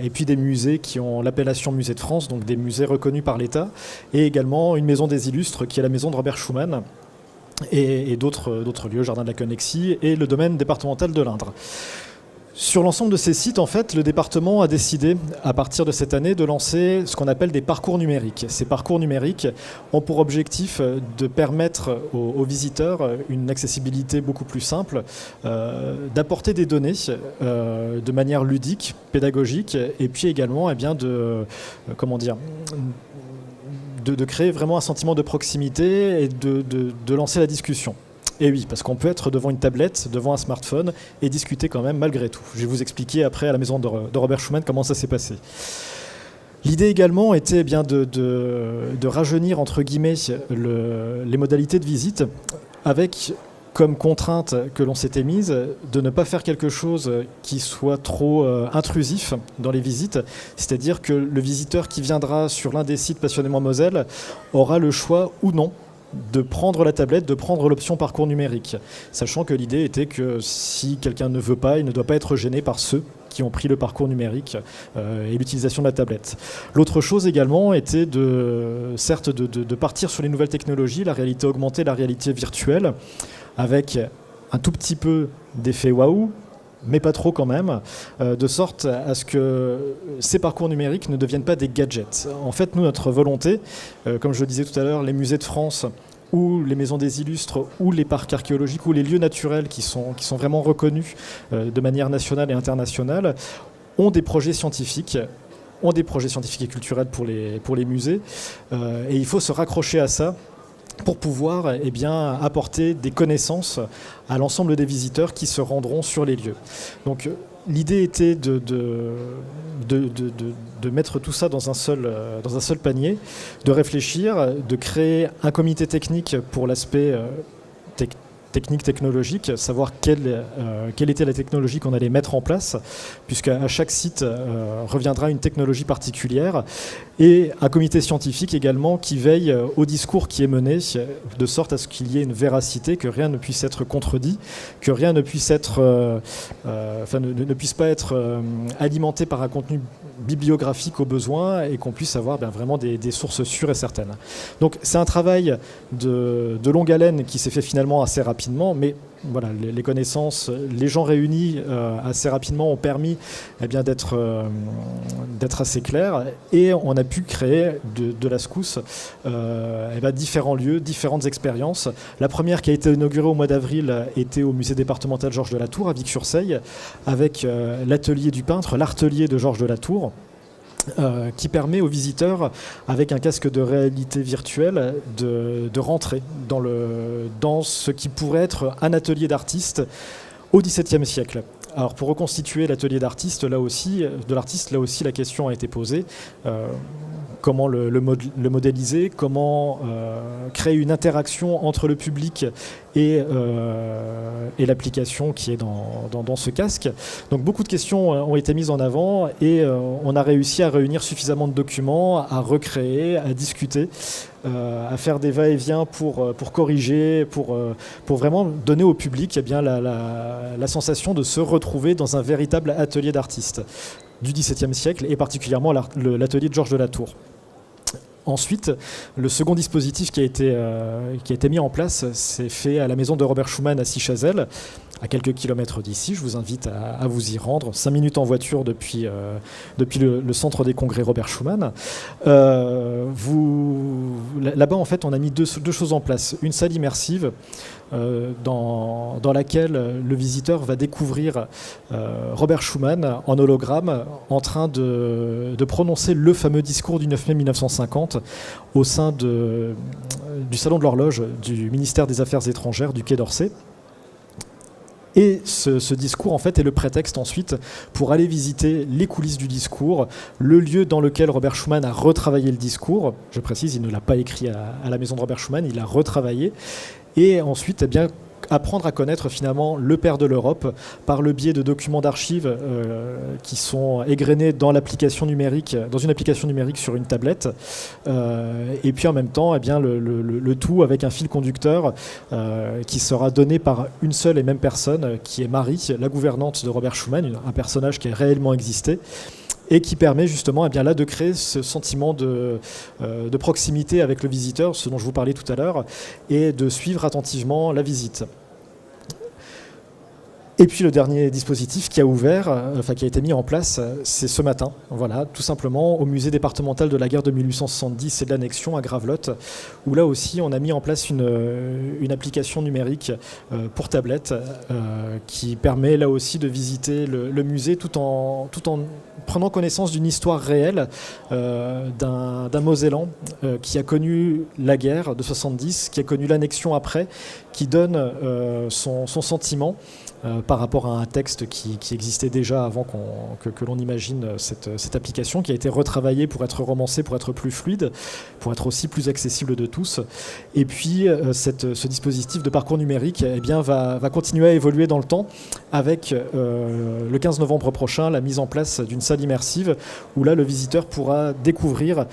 et puis des musées qui ont l'appellation Musée de France, donc des musées reconnus par l'État, et également une maison des illustres qui est la maison de Robert Schuman, et d'autres lieux, Jardin de la Connexie et le domaine départemental de l'Indre. Sur l'ensemble de ces sites, en fait, le département a décidé, à partir de cette année, de lancer ce qu'on appelle des parcours numériques. Ces parcours numériques ont pour objectif de permettre aux visiteurs une accessibilité beaucoup plus simple, d'apporter des données de manière ludique, pédagogique, et puis également de créer vraiment un sentiment de proximité et de lancer la discussion. Et oui, parce qu'on peut être devant une tablette, devant un smartphone et discuter quand même malgré tout. Je vais vous expliquer après à la maison de Robert Schuman comment ça s'est passé. L'idée également était de rajeunir entre guillemets les modalités de visite avec comme contrainte que l'on s'était mise de ne pas faire quelque chose qui soit trop intrusif dans les visites, c'est-à-dire que le visiteur qui viendra sur l'un des sites passionnément Moselle aura le choix ou non de prendre la tablette, de prendre l'option parcours numérique, sachant que l'idée était que si quelqu'un ne veut pas, il ne doit pas être gêné par ceux qui ont pris le parcours numérique et l'utilisation de la tablette. L'autre chose également était de partir sur les nouvelles technologies, la réalité augmentée, la réalité virtuelle, avec un tout petit peu d'effet waouh, mais pas trop quand même, de sorte à ce que ces parcours numériques ne deviennent pas des gadgets. En fait, nous, notre volonté, comme je le disais tout à l'heure, les musées de France ou les maisons des illustres ou les parcs archéologiques ou les lieux naturels qui sont vraiment reconnus de manière nationale et internationale, ont des projets scientifiques et culturels pour les musées. Et il faut se raccrocher à ça pour pouvoir apporter des connaissances à l'ensemble des visiteurs qui se rendront sur les lieux. Donc l'idée était de mettre tout ça dans un seul panier, de réfléchir, de créer un comité technique pour l'aspect technique, technologique, savoir quelle était la technologie qu'on allait mettre en place, puisqu'à chaque site reviendra une technologie particulière, et un comité scientifique également qui veille au discours qui est mené, de sorte à ce qu'il y ait une véracité, que rien ne puisse être contredit, que rien ne puisse être, ne puisse pas être alimenté par un contenu bibliographique au besoin, et qu'on puisse avoir vraiment des sources sûres et certaines. Donc c'est un travail de longue haleine qui s'est fait finalement assez rapidement, mais voilà, les connaissances, les gens réunis assez rapidement ont permis d'être assez clairs, et on a pu créer de la secousse différents lieux, différentes expériences. La première, qui a été inaugurée au mois d'avril, était au musée départemental Georges de la Tour à Vic-sur-Seille, avec l'atelier du peintre, l'artelier de Georges de la Tour, qui permet aux visiteurs, avec un casque de réalité virtuelle, de rentrer dans ce qui pourrait être un atelier d'artiste au XVIIe siècle. Alors pour reconstituer l'atelier d'artiste, là aussi, la question a été posée. Comment le modéliser, comment créer une interaction entre le public et l'application qui est dans ce casque. Donc beaucoup de questions ont été mises en avant, et on a réussi à réunir suffisamment de documents, à recréer, à discuter, à faire des va-et-vient pour corriger, pour vraiment donner au public la sensation de se retrouver dans un véritable atelier d'artiste du XVIIe siècle, et particulièrement l'atelier de Georges de la Tour. Ensuite, le second dispositif qui a été mis en place, c'est fait à la maison de Robert Schuman à Sichazel, à quelques kilomètres d'ici. Je vous invite à vous y rendre. 5 minutes en voiture depuis le centre des congrès Robert Schuman. Là-bas, en fait, on a mis deux choses en place. Une salle immersive dans laquelle le visiteur va découvrir Robert Schuman en hologramme, en train de prononcer le fameux discours du 9 mai 1950 au sein du salon de l'horloge du ministère des Affaires étrangères du Quai d'Orsay. Et ce discours, en fait, est le prétexte ensuite pour aller visiter les coulisses du discours, le lieu dans lequel Robert Schuman a retravaillé le discours. Je précise, il ne l'a pas écrit à la maison de Robert Schuman, il l'a retravaillé. Et ensuite, apprendre à connaître finalement le père de l'Europe par le biais de documents d'archives qui sont égrenés dans une application numérique sur une tablette, et puis en même temps le tout avec un fil conducteur qui sera donné par une seule et même personne, qui est Marie, la gouvernante de Robert Schuman, un personnage qui a réellement existé, et qui permet justement là de créer ce sentiment de proximité avec le visiteur, ce dont je vous parlais tout à l'heure, et de suivre attentivement la visite. Et puis le dernier dispositif qui a été mis en place, c'est ce matin, voilà, tout simplement au musée départemental de la guerre de 1870 et de l'annexion à Gravelotte, où là aussi on a mis en place une application numérique pour tablette qui permet là aussi de visiter le musée tout en prenant connaissance d'une histoire réelle d'un Mosellan qui a connu la guerre de 70, qui a connu l'annexion après, qui donne son sentiment par rapport à un texte qui existait déjà avant que l'on imagine cette application, qui a été retravaillée pour être romancée, pour être plus fluide, pour être aussi plus accessible de tous. Et puis ce dispositif de parcours numérique va continuer à évoluer dans le temps, avec le 15 novembre prochain la mise en place d'une salle immersive où là le visiteur pourra découvrir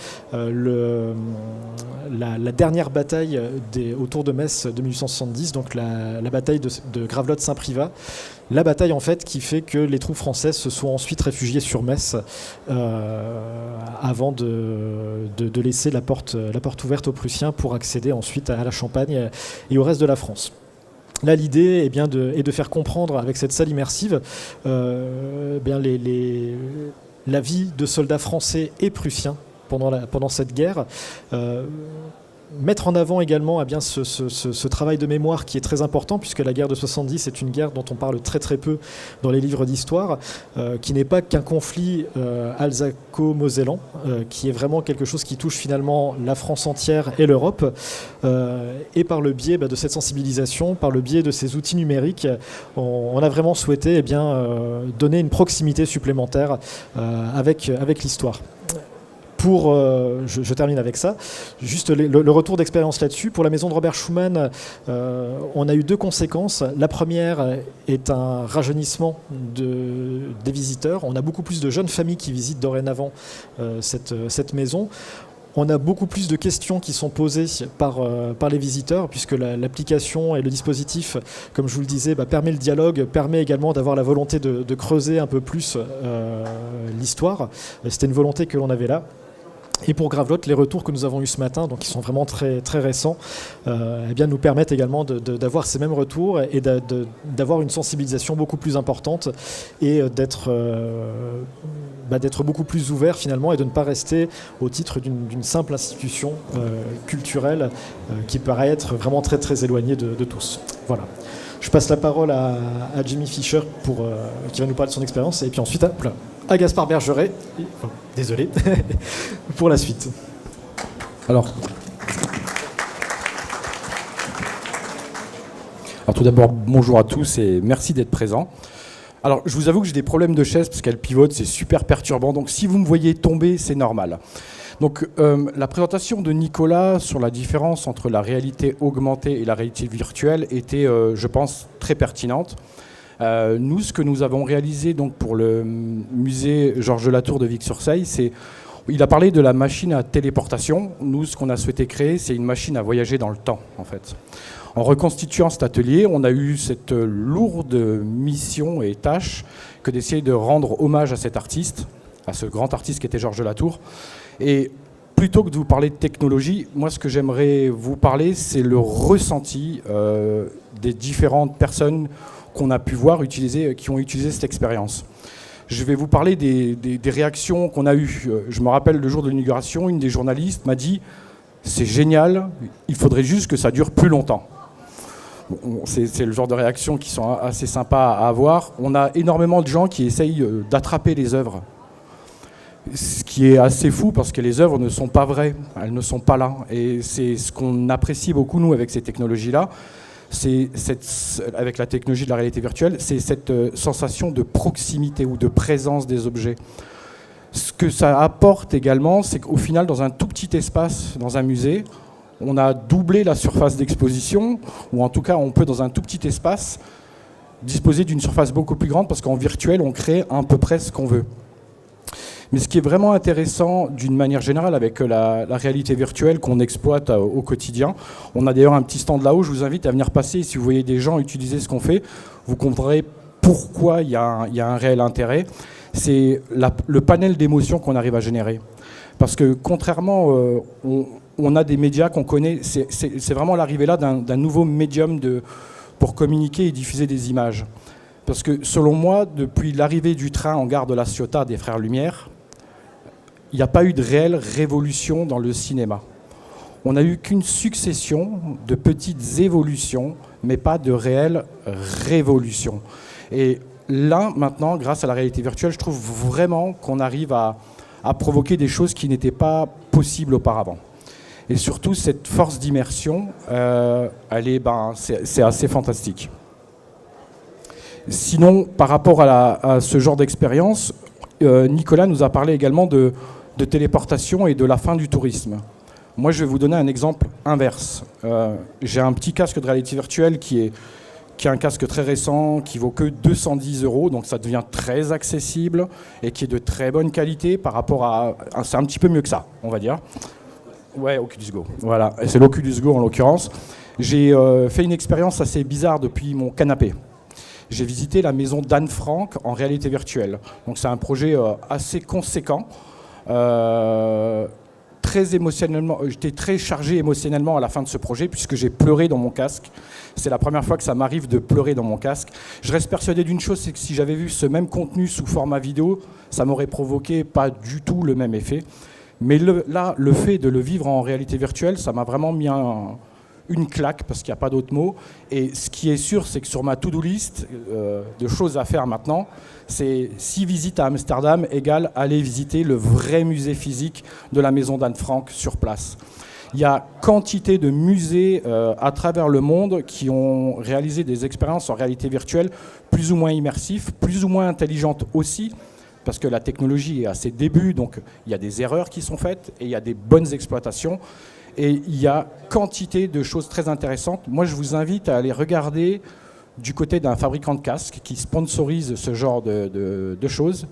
la dernière bataille autour de Metz de 1870, donc la bataille de Gravelotte-Saint-Privat. La bataille en fait qui fait que les troupes françaises se sont ensuite réfugiées sur Metz avant de laisser la porte ouverte aux Prussiens pour accéder ensuite à la Champagne et au reste de la France. Là, l'idée est de faire comprendre avec cette salle immersive la vie de soldats français et prussiens pendant cette guerre. mettre en avant également ce travail de mémoire qui est très important, puisque la guerre de 70 est une guerre dont on parle très très peu dans les livres d'histoire, qui n'est pas qu'un conflit alsaco-mosellan, qui est vraiment quelque chose qui touche finalement la France entière et l'Europe, et par le biais de cette sensibilisation, par le biais de ces outils numériques, on a vraiment souhaité donner une proximité supplémentaire avec l'histoire. Je termine avec ça, juste le retour d'expérience là-dessus. Pour la maison de Robert Schuman, on a eu 2 conséquences. La première est un rajeunissement des visiteurs. On a beaucoup plus de jeunes familles qui visitent dorénavant cette maison. On a beaucoup plus de questions qui sont posées par les visiteurs, puisque l'application et le dispositif, comme je vous le disais, permet le dialogue, permet également d'avoir la volonté de creuser un peu plus l'histoire. C'était une volonté que l'on avait là. Et pour Gravelotte, les retours que nous avons eus ce matin, donc qui sont vraiment très, très récents, nous permettent également d'avoir ces mêmes retours et d'avoir une sensibilisation beaucoup plus importante et d'être beaucoup plus ouvert finalement et de ne pas rester au titre d'une simple institution culturelle qui paraît être vraiment très, très éloignée de tous. Voilà. Je passe la parole à Jimmy Fischer qui va nous parler de son expérience et puis ensuite à Gaspard Bergeret, désolé, pour la suite. Alors tout d'abord, bonjour à tous et merci d'être présents. Alors je vous avoue que j'ai des problèmes de chaise parce qu'elle pivote, c'est super perturbant, donc si vous me voyez tomber, c'est normal. Donc la présentation de Nicolas sur la différence entre la réalité augmentée et la réalité virtuelle était, je pense, très pertinente. Nous, ce que nous avons réalisé donc, pour le musée Georges de Latour de Vic-sur-Seille, il a parlé de la machine à téléportation. Nous, ce qu'on a souhaité créer, c'est une machine à voyager dans le temps, en fait. En reconstituant cet atelier, on a eu cette lourde mission et tâche que d'essayer de rendre hommage à cet artiste, à ce grand artiste qui était Georges de Latour. Et plutôt que de vous parler de technologie, moi, ce que j'aimerais vous parler, c'est le ressenti des différentes personnes qu'on a pu voir qui ont utilisé cette expérience. Je vais vous parler des réactions qu'on a eues. Je me rappelle le jour de l'inauguration, une des journalistes m'a dit « C'est génial, il faudrait juste que ça dure plus longtemps ». C'est le genre de réactions qui sont assez sympas à avoir. On a énormément de gens qui essayent d'attraper les œuvres. Ce qui est assez fou parce que les œuvres ne sont pas vraies, elles ne sont pas là. Et c'est ce qu'on apprécie beaucoup, nous, avec ces technologies-là. Avec la technologie de la réalité virtuelle, c'est cette sensation de proximité ou de présence des objets. Ce que ça apporte également, c'est qu'au final, dans un tout petit espace, dans un musée, on a doublé la surface d'exposition, ou en tout cas, on peut, dans un tout petit espace, disposer d'une surface beaucoup plus grande, parce qu'en virtuel, on crée à peu près ce qu'on veut. Mais ce qui est vraiment intéressant d'une manière générale avec la réalité virtuelle qu'on exploite au quotidien, on a d'ailleurs un petit stand là-haut, je vous invite à venir passer. Si vous voyez des gens utiliser ce qu'on fait, vous comprendrez pourquoi il y a un réel intérêt. C'est le panel d'émotions qu'on arrive à générer. Parce que contrairement, on a des médias qu'on connaît, c'est vraiment l'arrivée là d'un nouveau médium pour communiquer et diffuser des images. Parce que selon moi, depuis l'arrivée du train en gare de La Ciotat des Frères Lumière, il n'y a pas eu de réelle révolution dans le cinéma. On n'a eu qu'une succession de petites évolutions, mais pas de réelle révolution. Et là, maintenant, grâce à la réalité virtuelle, je trouve vraiment qu'on arrive à provoquer des choses qui n'étaient pas possibles auparavant. Et surtout, cette force d'immersion, c'est assez fantastique. Sinon, par rapport à ce genre d'expérience, Nicolas nous a parlé également de téléportation et de la fin du tourisme. Moi, je vais vous donner un exemple inverse. J'ai un petit casque de réalité virtuelle qui est un casque très récent, qui vaut que 210 €, donc ça devient très accessible et qui est de très bonne qualité par rapport à... C'est un petit peu mieux que ça, on va dire. Ouais, Oculus Go. Voilà, et c'est l'Oculus Go en l'occurrence. J'ai fait une expérience assez bizarre depuis mon canapé. J'ai visité la maison d'Anne Frank en réalité virtuelle. Donc c'est un projet assez conséquent. Très émotionnellement, j'étais très chargé émotionnellement à la fin de ce projet puisque j'ai pleuré dans mon casque. C'est la première fois que ça m'arrive de pleurer dans mon casque. Je reste persuadé d'une chose, c'est que si j'avais vu ce même contenu sous format vidéo, ça m'aurait provoqué pas du tout le même effet. Mais le fait de le vivre en réalité virtuelle, ça m'a vraiment mis une claque, parce qu'il n'y a pas d'autre mot. Et ce qui est sûr, c'est que sur ma to-do list de choses à faire maintenant, c'est 6 visites à Amsterdam égale aller visiter le vrai musée physique de la maison d'Anne Frank sur place. Il y a quantité de musées à travers le monde qui ont réalisé des expériences en réalité virtuelle plus ou moins immersives, plus ou moins intelligentes aussi, parce que la technologie est à ses débuts, donc il y a des erreurs qui sont faites et il y a des bonnes exploitations. Et il y a quantité de choses très intéressantes. Moi, je vous invite à aller regarder du côté d'un fabricant de casques qui sponsorise ce genre de choses,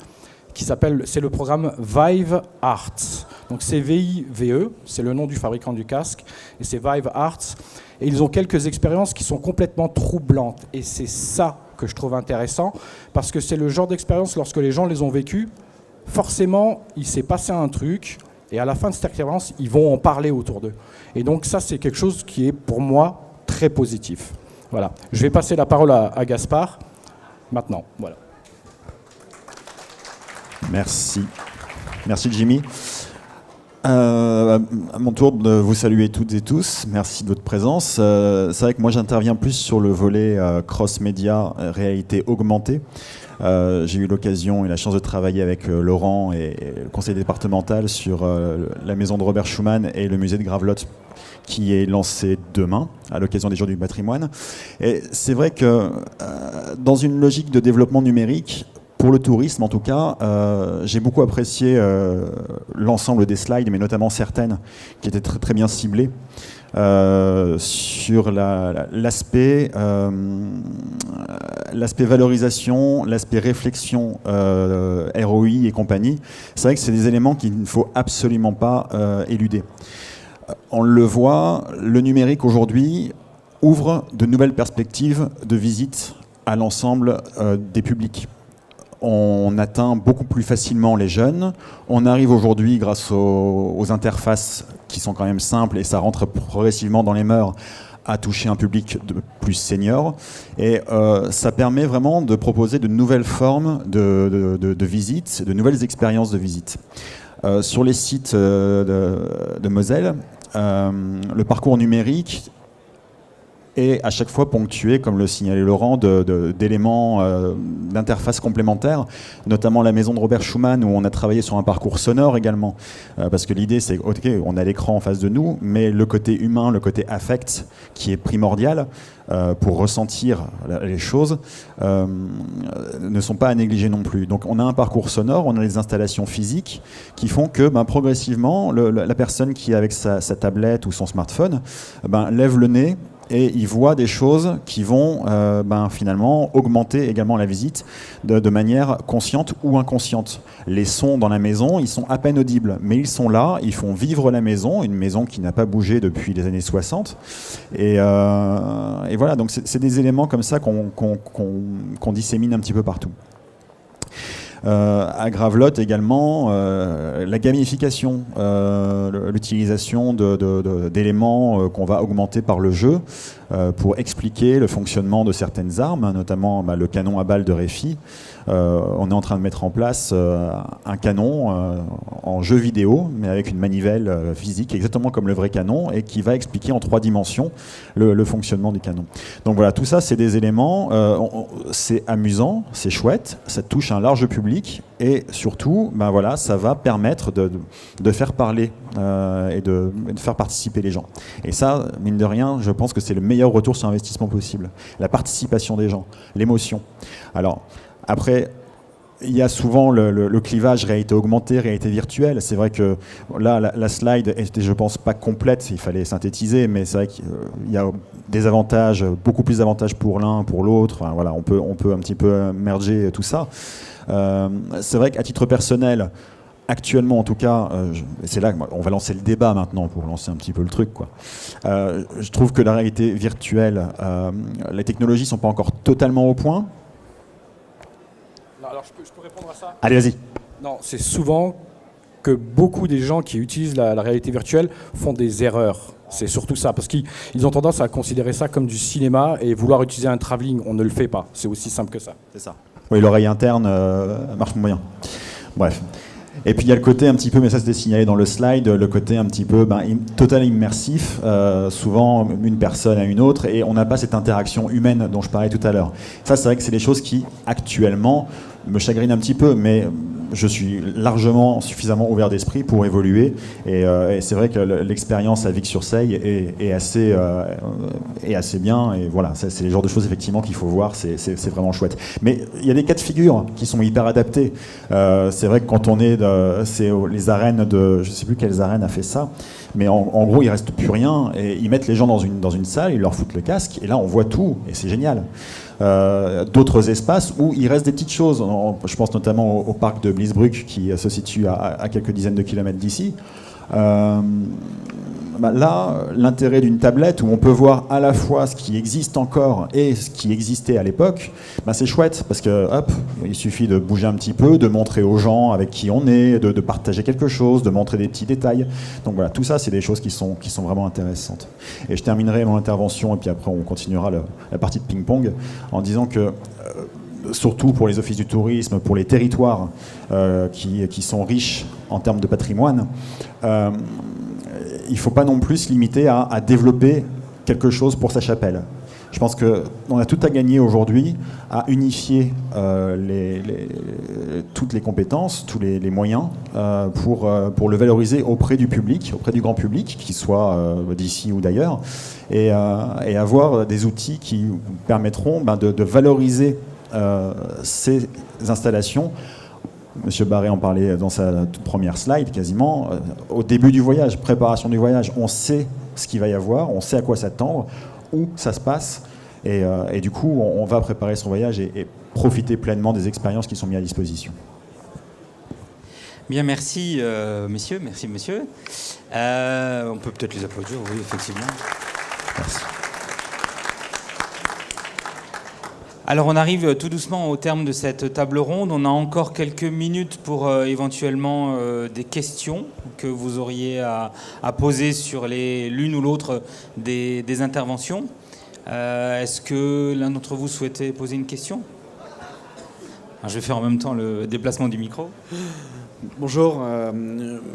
c'est le programme Vive Arts. Donc c'est VIVE, c'est le nom du fabricant du casque, et c'est Vive Arts. Et ils ont quelques expériences qui sont complètement troublantes. Et c'est ça que je trouve intéressant, parce que c'est le genre d'expérience, lorsque les gens les ont vécues, forcément, il s'est passé un truc, et à la fin de cette expérience, ils vont en parler autour d'eux. Et donc ça, c'est quelque chose qui est, pour moi, très positif. Voilà. Je vais passer la parole à Gaspard, maintenant. Voilà. Merci. Merci Jimmy. À mon tour de vous saluer toutes et tous. Merci de votre présence. C'est vrai que moi j'interviens plus sur le volet cross-média, réalité augmentée. J'ai eu l'occasion et la chance de travailler avec Laurent et le conseil départemental sur la maison de Robert Schuman et le musée de Gravelotte qui est lancé demain à l'occasion des Jours du patrimoine. Et c'est vrai que dans une logique de développement numérique, pour le tourisme, en tout cas, j'ai beaucoup apprécié l'ensemble des slides, mais notamment certaines qui étaient très, très bien ciblées sur l'aspect valorisation, l'aspect réflexion ROI et compagnie. C'est vrai que c'est des éléments qu'il ne faut absolument pas éluder. On le voit, le numérique aujourd'hui ouvre de nouvelles perspectives de visite à l'ensemble des publics. On atteint beaucoup plus facilement les jeunes. On arrive aujourd'hui, grâce aux interfaces qui sont quand même simples, et ça rentre progressivement dans les mœurs, à toucher un public plus senior. Et ça permet vraiment de proposer de nouvelles formes de visite, de nouvelles expériences de visite. Sur les sites de Moselle, le parcours numérique et à chaque fois ponctué, comme le signalait Laurent, d'éléments d'interface complémentaires, notamment la maison de Robert Schuman, où on a travaillé sur un parcours sonore également, parce que l'idée c'est ok, on a l'écran en face de nous, mais le côté humain, le côté affect, qui est primordial pour ressentir les choses, ne sont pas à négliger non plus. Donc on a un parcours sonore, on a des installations physiques qui font que progressivement, la personne qui est avec sa tablette ou son smartphone lève le nez, et ils voient des choses qui vont finalement augmenter également la visite de manière consciente ou inconsciente. Les sons dans la maison, ils sont à peine audibles, mais ils sont là, ils font vivre la maison, une maison qui n'a pas bougé depuis les années 60. Et voilà, donc c'est des éléments comme ça qu'on dissémine un petit peu partout. À Gravelotte également, la gamification, l'utilisation d'éléments qu'on va augmenter par le jeu pour expliquer le fonctionnement de certaines armes, notamment le canon à balles de Réfi. On est en train de mettre en place un canon en jeu vidéo, mais avec une manivelle physique, exactement comme le vrai canon, et qui va expliquer en 3 dimensions le fonctionnement du canon. Donc voilà, tout ça, c'est des éléments, c'est amusant, c'est chouette, ça touche un large public, et surtout, ça va permettre de faire parler et de faire participer les gens. Et ça, mine de rien, je pense que c'est le meilleur retour sur investissement possible. La participation des gens, l'émotion. Alors, après, il y a souvent le clivage réalité augmentée, réalité virtuelle. C'est vrai que là, la slide était, je pense, pas complète. Il fallait synthétiser, mais c'est vrai qu'il y a des avantages, beaucoup plus d'avantages pour l'un, pour l'autre. Enfin, voilà, on peut un petit peu merger tout ça. C'est vrai qu'à titre personnel, actuellement en tout cas, c'est là qu'on va lancer le débat maintenant pour lancer un petit peu le truc, quoi. Je trouve que la réalité virtuelle, les technologies ne sont pas encore totalement au point. Non, alors je peux répondre à ça ? Allez, vas-y. Non, c'est souvent que beaucoup des gens qui utilisent la réalité virtuelle font des erreurs. C'est surtout ça, parce qu'ils ont tendance à considérer ça comme du cinéma et vouloir utiliser un travelling. On ne le fait pas. C'est aussi simple que ça. C'est ça. Oui, l'oreille interne marche moyen. Bref. Et puis il y a le côté un petit peu, mais ça c'était signalé dans le slide, le côté un petit peu total immersif, souvent une personne à une autre, et on n'a pas cette interaction humaine dont je parlais tout à l'heure. Ça, c'est vrai que c'est des choses qui, actuellement, me chagrinent un petit peu, mais je suis largement suffisamment ouvert d'esprit pour évoluer, et c'est vrai que l'expérience à Vic-sur-Seille est assez bien, et voilà, c'est les genres de choses effectivement qu'il faut voir, c'est vraiment chouette. Mais il y a des cas de figure qui sont hyper adaptés. C'est vrai que quand on est les arènes de, je sais plus quelles arènes a fait ça, mais en gros il reste plus rien, et ils mettent les gens dans une salle, ils leur foutent le casque, et là on voit tout, et c'est génial. D'autres espaces où il reste des petites choses. Je pense notamment au parc de Bliesbruck qui se situe à quelques dizaines de kilomètres d'ici. Là, l'intérêt d'une tablette où on peut voir à la fois ce qui existe encore et ce qui existait à l'époque, c'est chouette parce que hop, il suffit de bouger un petit peu, de montrer aux gens avec qui on est, de partager quelque chose, de montrer des petits détails. Donc voilà, tout ça, c'est des choses qui sont vraiment intéressantes. Et je terminerai mon intervention et puis après on continuera la partie de ping-pong en disant que surtout pour les offices du tourisme, pour les territoires qui sont riches en termes de patrimoine, il ne faut pas non plus se limiter à développer quelque chose pour sa chapelle. Je pense qu'on a tout à gagner aujourd'hui à unifier toutes les compétences, tous les moyens pour le valoriser auprès du public, auprès du grand public, qu'il soit d'ici ou d'ailleurs, et avoir des outils qui permettront de valoriser ces installations. Monsieur Barré en parlait dans sa toute première slide, quasiment. Au début du voyage, préparation du voyage, on sait ce qu'il va y avoir, on sait à quoi s'attendre, où ça se passe, et du coup, on va préparer son voyage et profiter pleinement des expériences qui sont mises à disposition. Bien, merci messieurs, merci monsieur. On peut peut-être les applaudir, oui, effectivement. Merci. Alors on arrive tout doucement au terme de cette table ronde. On a encore quelques minutes pour éventuellement des questions que vous auriez à poser sur l'une ou l'autre des interventions. Est-ce que l'un d'entre vous souhaitait poser une question ? Alors, je vais faire en même temps le déplacement du micro. Bonjour.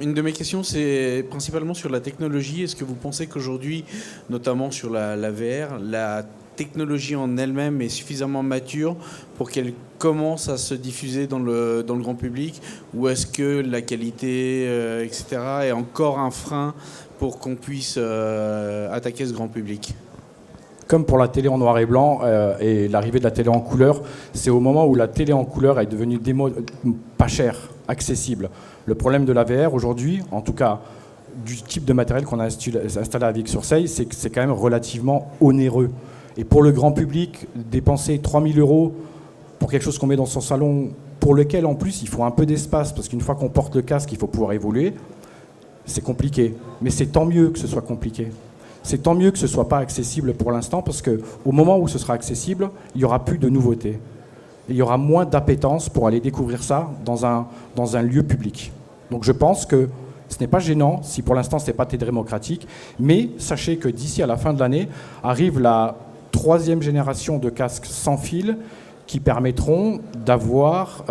Une de mes questions, c'est principalement sur la technologie. Est-ce que vous pensez qu'aujourd'hui, notamment sur la VR, la technologie en elle-même est suffisamment mature pour qu'elle commence à se diffuser dans le grand public, ou est-ce que la qualité, etc., est encore un frein pour qu'on puisse attaquer ce grand public ? Comme pour la télé en noir et blanc et l'arrivée de la télé en couleur, c'est au moment où la télé en couleur est devenue pas chère, accessible. Le problème de la VR aujourd'hui, en tout cas du type de matériel qu'on a installé à Vic-sur-Seille, c'est que c'est quand même relativement onéreux. Et pour le grand public, dépenser 3 000 € pour quelque chose qu'on met dans son salon, pour lequel en plus il faut un peu d'espace, parce qu'une fois qu'on porte le casque, il faut pouvoir évoluer, c'est compliqué. Mais c'est tant mieux que ce soit compliqué. C'est tant mieux que ce ne soit pas accessible pour l'instant, parce qu'au moment où ce sera accessible, il n'y aura plus de nouveautés. Il y aura moins d'appétence pour aller découvrir ça dans un lieu public. Donc je pense que ce n'est pas gênant, si pour l'instant ce n'est pas très démocratique, mais sachez que d'ici à la fin de l'année, arrive la 3e génération de casques sans fil qui permettront d'avoir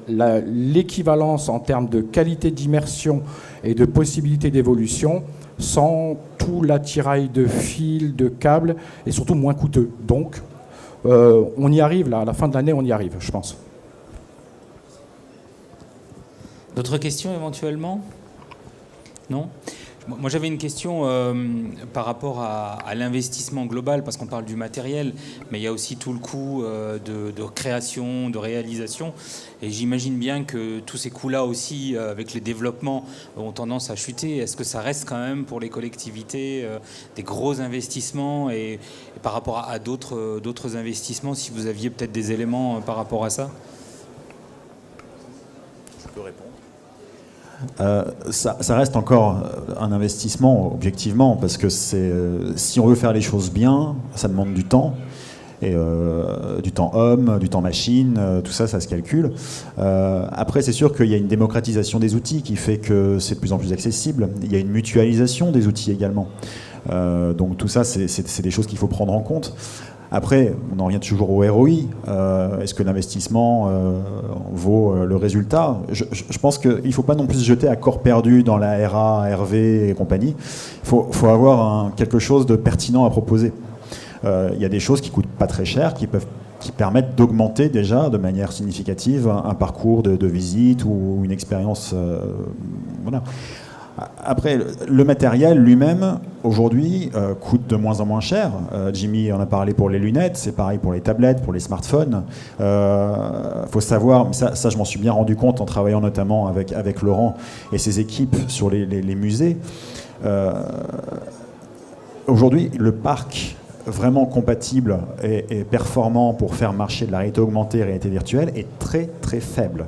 l'équivalence en termes de qualité d'immersion et de possibilité d'évolution sans tout l'attirail de fils, de câbles, et surtout moins coûteux. Donc, on y arrive, là, à la fin de l'année, on y arrive, je pense. D'autres questions éventuellement ? Non ? Moi, j'avais une question par rapport à l'investissement global, parce qu'on parle du matériel, mais il y a aussi tout le coût de création, de réalisation. Et j'imagine bien que tous ces coûts-là aussi, avec les développements, ont tendance à chuter. Est-ce que ça reste quand même pour les collectivités des gros investissements et par rapport à d'autres investissements, si vous aviez peut-être des éléments par rapport à ça ? Je peux répondre. Ça reste encore un investissement objectivement, parce que si on veut faire les choses bien, ça demande du temps, et du temps homme, du temps machine, tout ça, ça se calcule. Après, c'est sûr qu'il y a une démocratisation des outils qui fait que c'est de plus en plus accessible. Il y a une mutualisation des outils également. Donc tout ça, c'est des choses qu'il faut prendre en compte. Après, on en revient toujours au ROI. Est-ce que l'investissement vaut le résultat ? Je pense qu'il ne faut pas non plus se jeter à corps perdu dans la RA, RV et compagnie. Il faut avoir quelque chose de pertinent à proposer. Il y a des choses qui ne coûtent pas très cher, qui permettent d'augmenter déjà de manière significative un parcours de visite ou une expérience. Voilà. Après, le matériel lui-même, aujourd'hui, coûte de moins en moins cher. Jimmy en a parlé pour les lunettes, c'est pareil pour les tablettes, pour les smartphones. Faut savoir, ça je m'en suis bien rendu compte en travaillant notamment avec Laurent et ses équipes sur les musées. Aujourd'hui, le parc vraiment compatible et performant pour faire marcher de la réalité augmentée et réalité virtuelle est très très faible.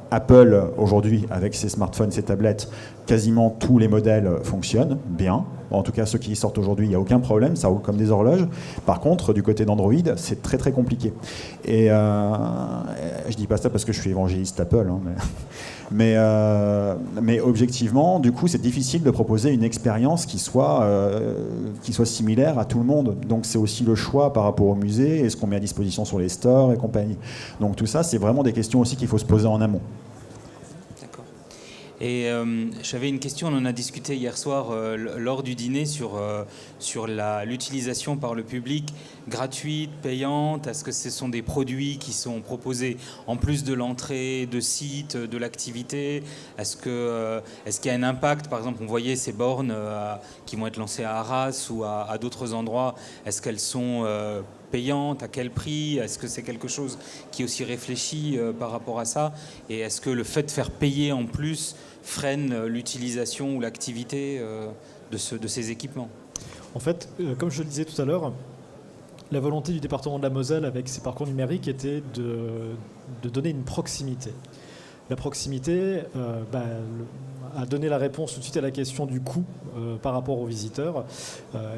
Apple, aujourd'hui, avec ses smartphones, ses tablettes, quasiment tous les modèles fonctionnent bien. En tout cas, ceux qui sortent aujourd'hui, il n'y a aucun problème, ça roule comme des horloges. Par contre, du côté d'Android, c'est très très compliqué. Et je dis pas ça parce que je suis évangéliste Apple, hein, mais objectivement, du coup, c'est difficile de proposer une expérience qui soit similaire à tout le monde. Donc c'est aussi le choix par rapport au musée et ce qu'on met à disposition sur les stores et compagnie. Donc tout ça, c'est vraiment des questions aussi qu'il faut se poser en amont. D'accord. Et j'avais une question, on en a discuté hier soir lors du dîner sur l'utilisation par le public gratuite, payante. Est-ce que ce sont des produits qui sont proposés en plus de l'entrée, de site, de l'activité ? Est-ce qu'il y a un impact ? Par exemple, on voyait ces bornes qui vont être lancées à Arras ou à d'autres endroits. Est-ce qu'elles sont payantes ? À quel prix ? Est-ce que c'est quelque chose qui est aussi réfléchi par rapport à ça ? Et est-ce que le fait de faire payer en plus freine l'utilisation ou l'activité de ces équipements ? En fait, comme je le disais tout à l'heure, la volonté du département de la Moselle avec ses parcours numériques était de donner une proximité. La proximité a donné la réponse tout de suite à la question du coût par rapport aux visiteurs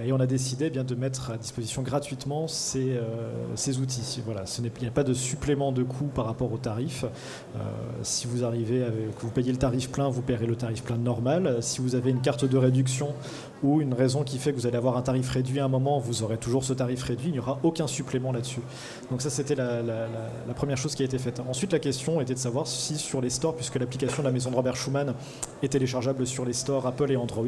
et on a décidé de mettre à disposition gratuitement ces outils. Voilà, il n'y a pas de supplément de coût par rapport au tarif. Si vous arrivez, que vous payez le tarif plein, vous paierez le tarif plein normal. Si vous avez une carte de réduction ou une raison qui fait que vous allez avoir un tarif réduit à un moment, vous aurez toujours ce tarif réduit, il n'y aura aucun supplément là-dessus. Donc ça, c'était la première chose qui a été faite. Ensuite, la question était de savoir si sur les stores, puisque l'application de la maison de Robert Schuman est téléchargeable sur les stores Apple et Android,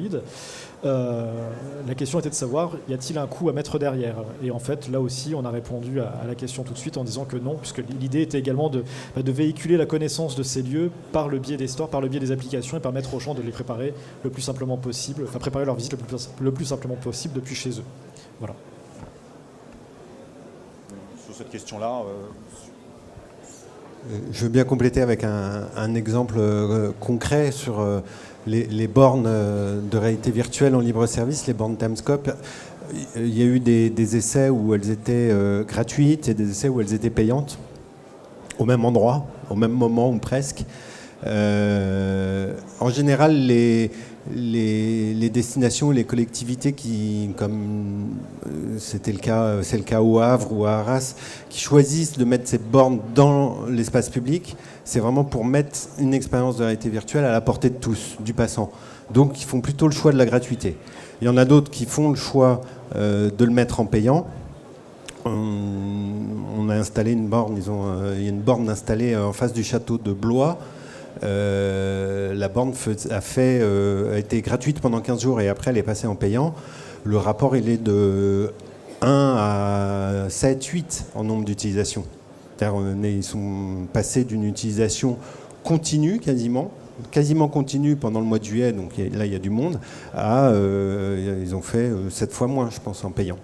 la question était de savoir, y a-t-il un coût à mettre derrière ? Et en fait, là aussi, on a répondu à la question tout de suite en disant que non, puisque l'idée était également de véhiculer la connaissance de ces lieux par le biais des stores, par le biais des applications et permettre aux gens de les préparer le plus simplement possible, enfin préparer leur visite le plus simplement possible depuis chez eux. Voilà. Sur cette question-là... Je veux bien compléter avec un exemple concret sur les bornes de réalité virtuelle en libre service, les bornes Timescope. Il y a eu des essais où elles étaient gratuites et des essais où elles étaient payantes, au même endroit, au même moment ou presque. En général, les destinations, les collectivités qui, comme c'est le cas au Havre ou à Arras, qui choisissent de mettre ces bornes dans l'espace public, c'est vraiment pour mettre une expérience de réalité virtuelle à la portée de tous, du passant. Donc, ils font plutôt le choix de la gratuité. Il y en a d'autres qui font le choix de le mettre en payant. On a installé une borne, il y a une borne installée en face du château de Blois. La borne a été gratuite pendant 15 jours et après elle est passée en payant. Le rapport il est de 1 à 7, 8 en nombre d'utilisations. Ils sont passés d'une utilisation continue quasiment continue pendant le mois de juillet, donc là il y a du monde, à ils ont fait 7 fois moins je pense en payant.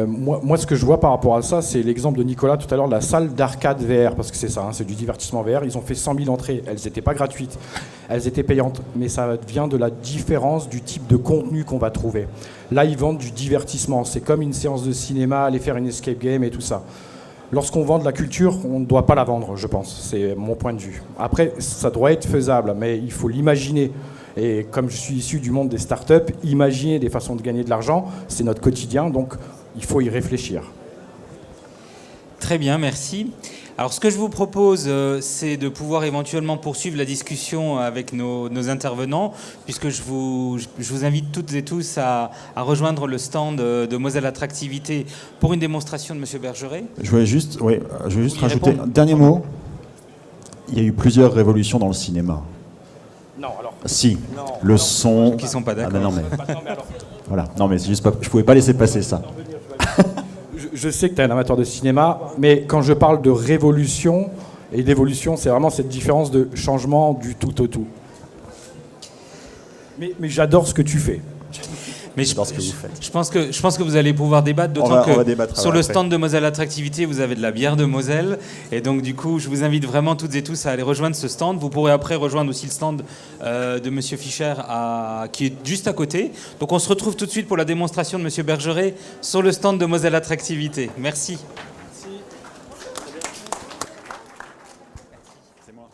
Moi, ce que je vois par rapport à ça, c'est l'exemple de Nicolas tout à l'heure, la salle d'arcade VR, parce que c'est ça, c'est du divertissement VR. Ils ont fait 100 000 entrées, elles n'étaient pas gratuites, elles étaient payantes, mais ça vient de la différence du type de contenu qu'on va trouver. Là, ils vendent du divertissement, c'est comme une séance de cinéma, aller faire une escape game et tout ça. Lorsqu'on vend de la culture, on ne doit pas la vendre, je pense, c'est mon point de vue. Après, ça doit être faisable, mais il faut l'imaginer. Et comme je suis issu du monde des startups, imaginer des façons de gagner de l'argent, c'est notre quotidien, donc il faut y réfléchir. Très bien, merci. Alors ce que je vous propose, c'est de pouvoir éventuellement poursuivre la discussion avec nos intervenants, puisque je vous invite toutes et tous à rejoindre le stand de Moselle Attractivité pour une démonstration de M. Bergeret. Je voulais juste rajouter répondre. un dernier mot. Il y a eu plusieurs révolutions dans le cinéma. Non, alors. Si, le son... Qui ne sont pas d'accord. Ah ben non, mais... Voilà, non mais c'est juste pas... je pouvais pas laisser passer ça. Je sais que tu es un amateur de cinéma, mais quand je parle de révolution et d'évolution, c'est vraiment cette différence de changement du tout au tout. Mais j'adore ce que tu fais. Mais Dans ce que vous faites. je pense que vous allez pouvoir débattre, On d'autant va que débattre sur le après. stand de Moselle Attractivité, vous avez de la bière de Moselle. Et donc, du coup, je vous invite vraiment toutes et tous à aller rejoindre ce stand. Vous pourrez après rejoindre aussi le stand de Monsieur Fischer qui est juste à côté. Donc, on se retrouve tout de suite pour la démonstration de Monsieur Bergeret sur le stand de Moselle Attractivité. Merci. C'est moi.